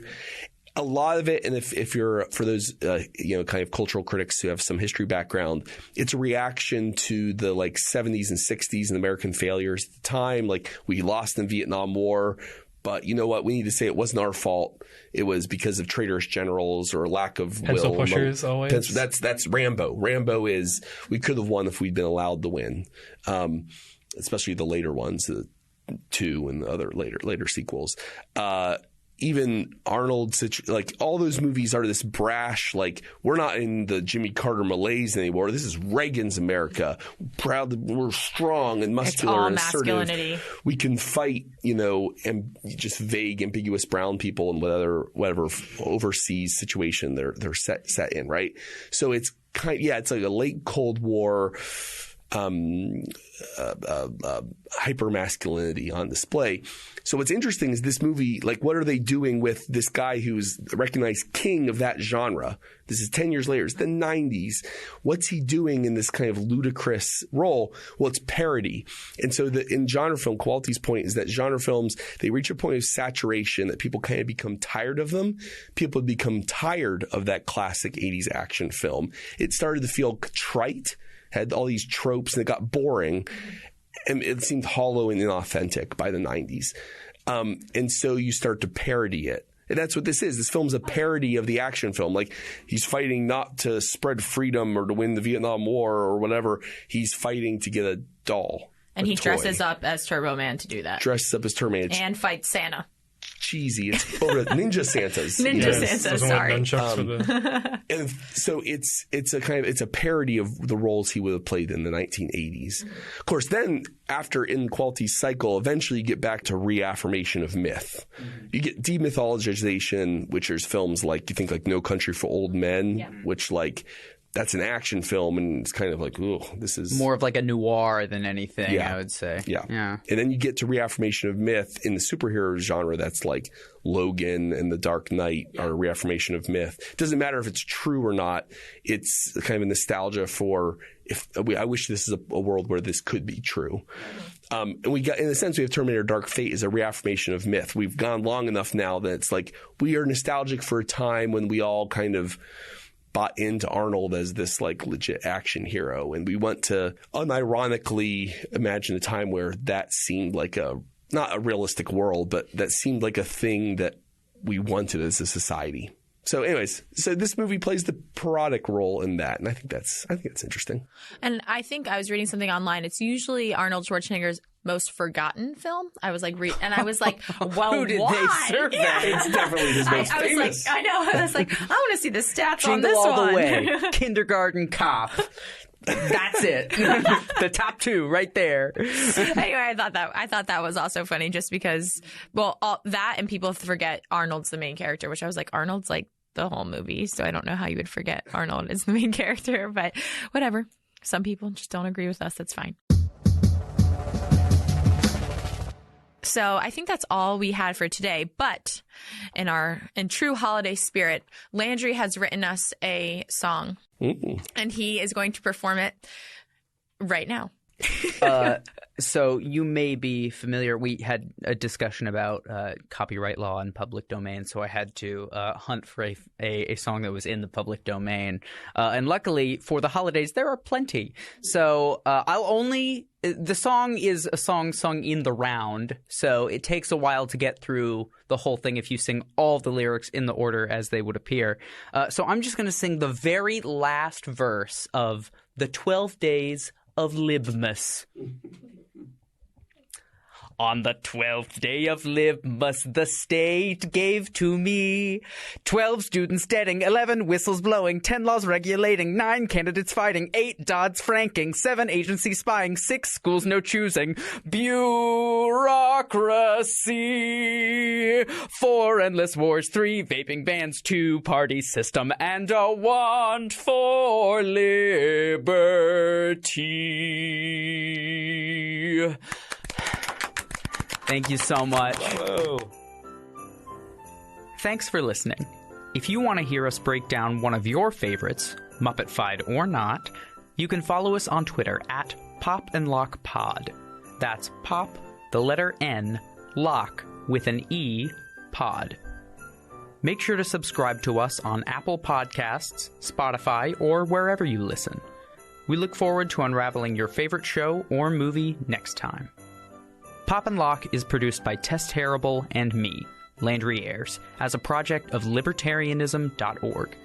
A lot of it, and if you're, for those, kind of cultural critics who have some history background, it's a reaction to the like 70s and 60s and American failures at the time. Like, we lost in Vietnam War, but you know what? We need to say it wasn't our fault. It was because of traitorous generals or lack of pencil will. Pushers always. That's Rambo. Rambo is, we could have won if we'd been allowed to win. Especially the later ones, the 2 and the other later sequels. Even Arnold, like all those movies are this brash, like, we're not in the Jimmy Carter malaise anymore. This is Reagan's America. Proud that we're strong and muscular and assertive. Masculinity. We can fight, and just vague, ambiguous brown people in whatever overseas situation they're set in, right? So it's it's like a late Cold War hyper masculinity on display. So what's interesting is this movie, like, what are they doing with this guy who's a recognized king of that genre? This is 10 years later. It's the 90s. What's he doing in this kind of ludicrous role? Well, it's parody. And so in genre film, Coelty's point is that genre films, they reach a point of saturation that people kind of become tired of them. People become tired of that classic 80s action film. It started to feel trite, had all these tropes, and it got boring, and it seemed hollow and inauthentic by the 90s. And so you start to parody it. And that's what this is. This film's a parody of the action film. Like, he's fighting not to spread freedom or to win the Vietnam War or whatever. He's fighting to get a doll. And he dresses up as Turbo Man to do that. Dresses up as Turbo Man. And fights Santa. Cheesy. It's Ninja Santas. Ninja Santas, sorry. And so it's a parody of the roles he would have played in the 1980s. Of course, then after in Coelty's cycle, eventually you get back to reaffirmation of myth. You get demythologization, which is films like, you think like No Country for Old Men, which like that's an action film, and it's kind of like, ooh, this is more of like a noir than anything, Yeah. I would say. Yeah. Yeah. And then you get to reaffirmation of myth in the superhero genre. That's like Logan and The Dark Knight are a reaffirmation of myth. It doesn't matter if it's true or not. It's kind of a nostalgia for I wish this is a world where this could be true. And we got, in a sense, we have Terminator Dark Fate as a reaffirmation of myth. We've gone long enough now that it's like we are nostalgic for a time when we all kind of bought into Arnold as this like legit action hero. And we want to unironically imagine a time where that seemed like not a realistic world, but that seemed like a thing that we wanted as a society. So anyways, this movie plays the parodic role in that, and I think that's interesting. And I think I was reading something online. It's usually Arnold Schwarzenegger's most forgotten film. I was like, and I was like, well, Who did why? they serve that? It's definitely his most I was famous. like, I know. I was like, I want to see the stats on Jingle this All one. the Way, Kindergarten Cop. That's it. The top two right there. Anyway, I thought that was also funny, just because, well, that and people forget Arnold's the main character, which I was like, Arnold's like the whole movie, so I don't know how you would forget Arnold is the main character, but whatever. Some people just don't agree with us. That's fine. So I think that's all we had for today. But in true holiday spirit, Landry has written us a song, and he is going to perform it right now. So you may be familiar. We had a discussion about copyright law and public domain, so I had to hunt for a song that was in the public domain. And luckily for the holidays, there are plenty. So the song is a song sung in the round, so it takes a while to get through the whole thing if you sing all the lyrics in the order as they would appear. So I'm just going to sing the very last verse of the 12 Days of Libmas. On the 12th day of Libmas, the state gave to me 12 students deading, 11 whistles blowing, 10 laws regulating, 9 candidates fighting, 8 Dodds franking, 7 agencies spying, 6 schools no choosing, bureaucracy, 4 endless wars, 3 vaping bans, 2 party system, and a want for liberty. Thank you so much. Whoa. Thanks for listening. If you want to hear us break down one of your favorites, Muppet-fied or not, you can follow us on Twitter at PopandLockPod. That's Pop, the letter N, Lock with an E, Pod. Make sure to subscribe to us on Apple Podcasts, Spotify, or wherever you listen. We look forward to unraveling your favorite show or movie next time. Pop and Lock is produced by Tess Terrible and me, Landry Ayres, as a project of Libertarianism.org.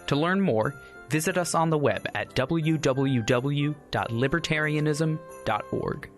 To learn more, visit us on the web at www.libertarianism.org.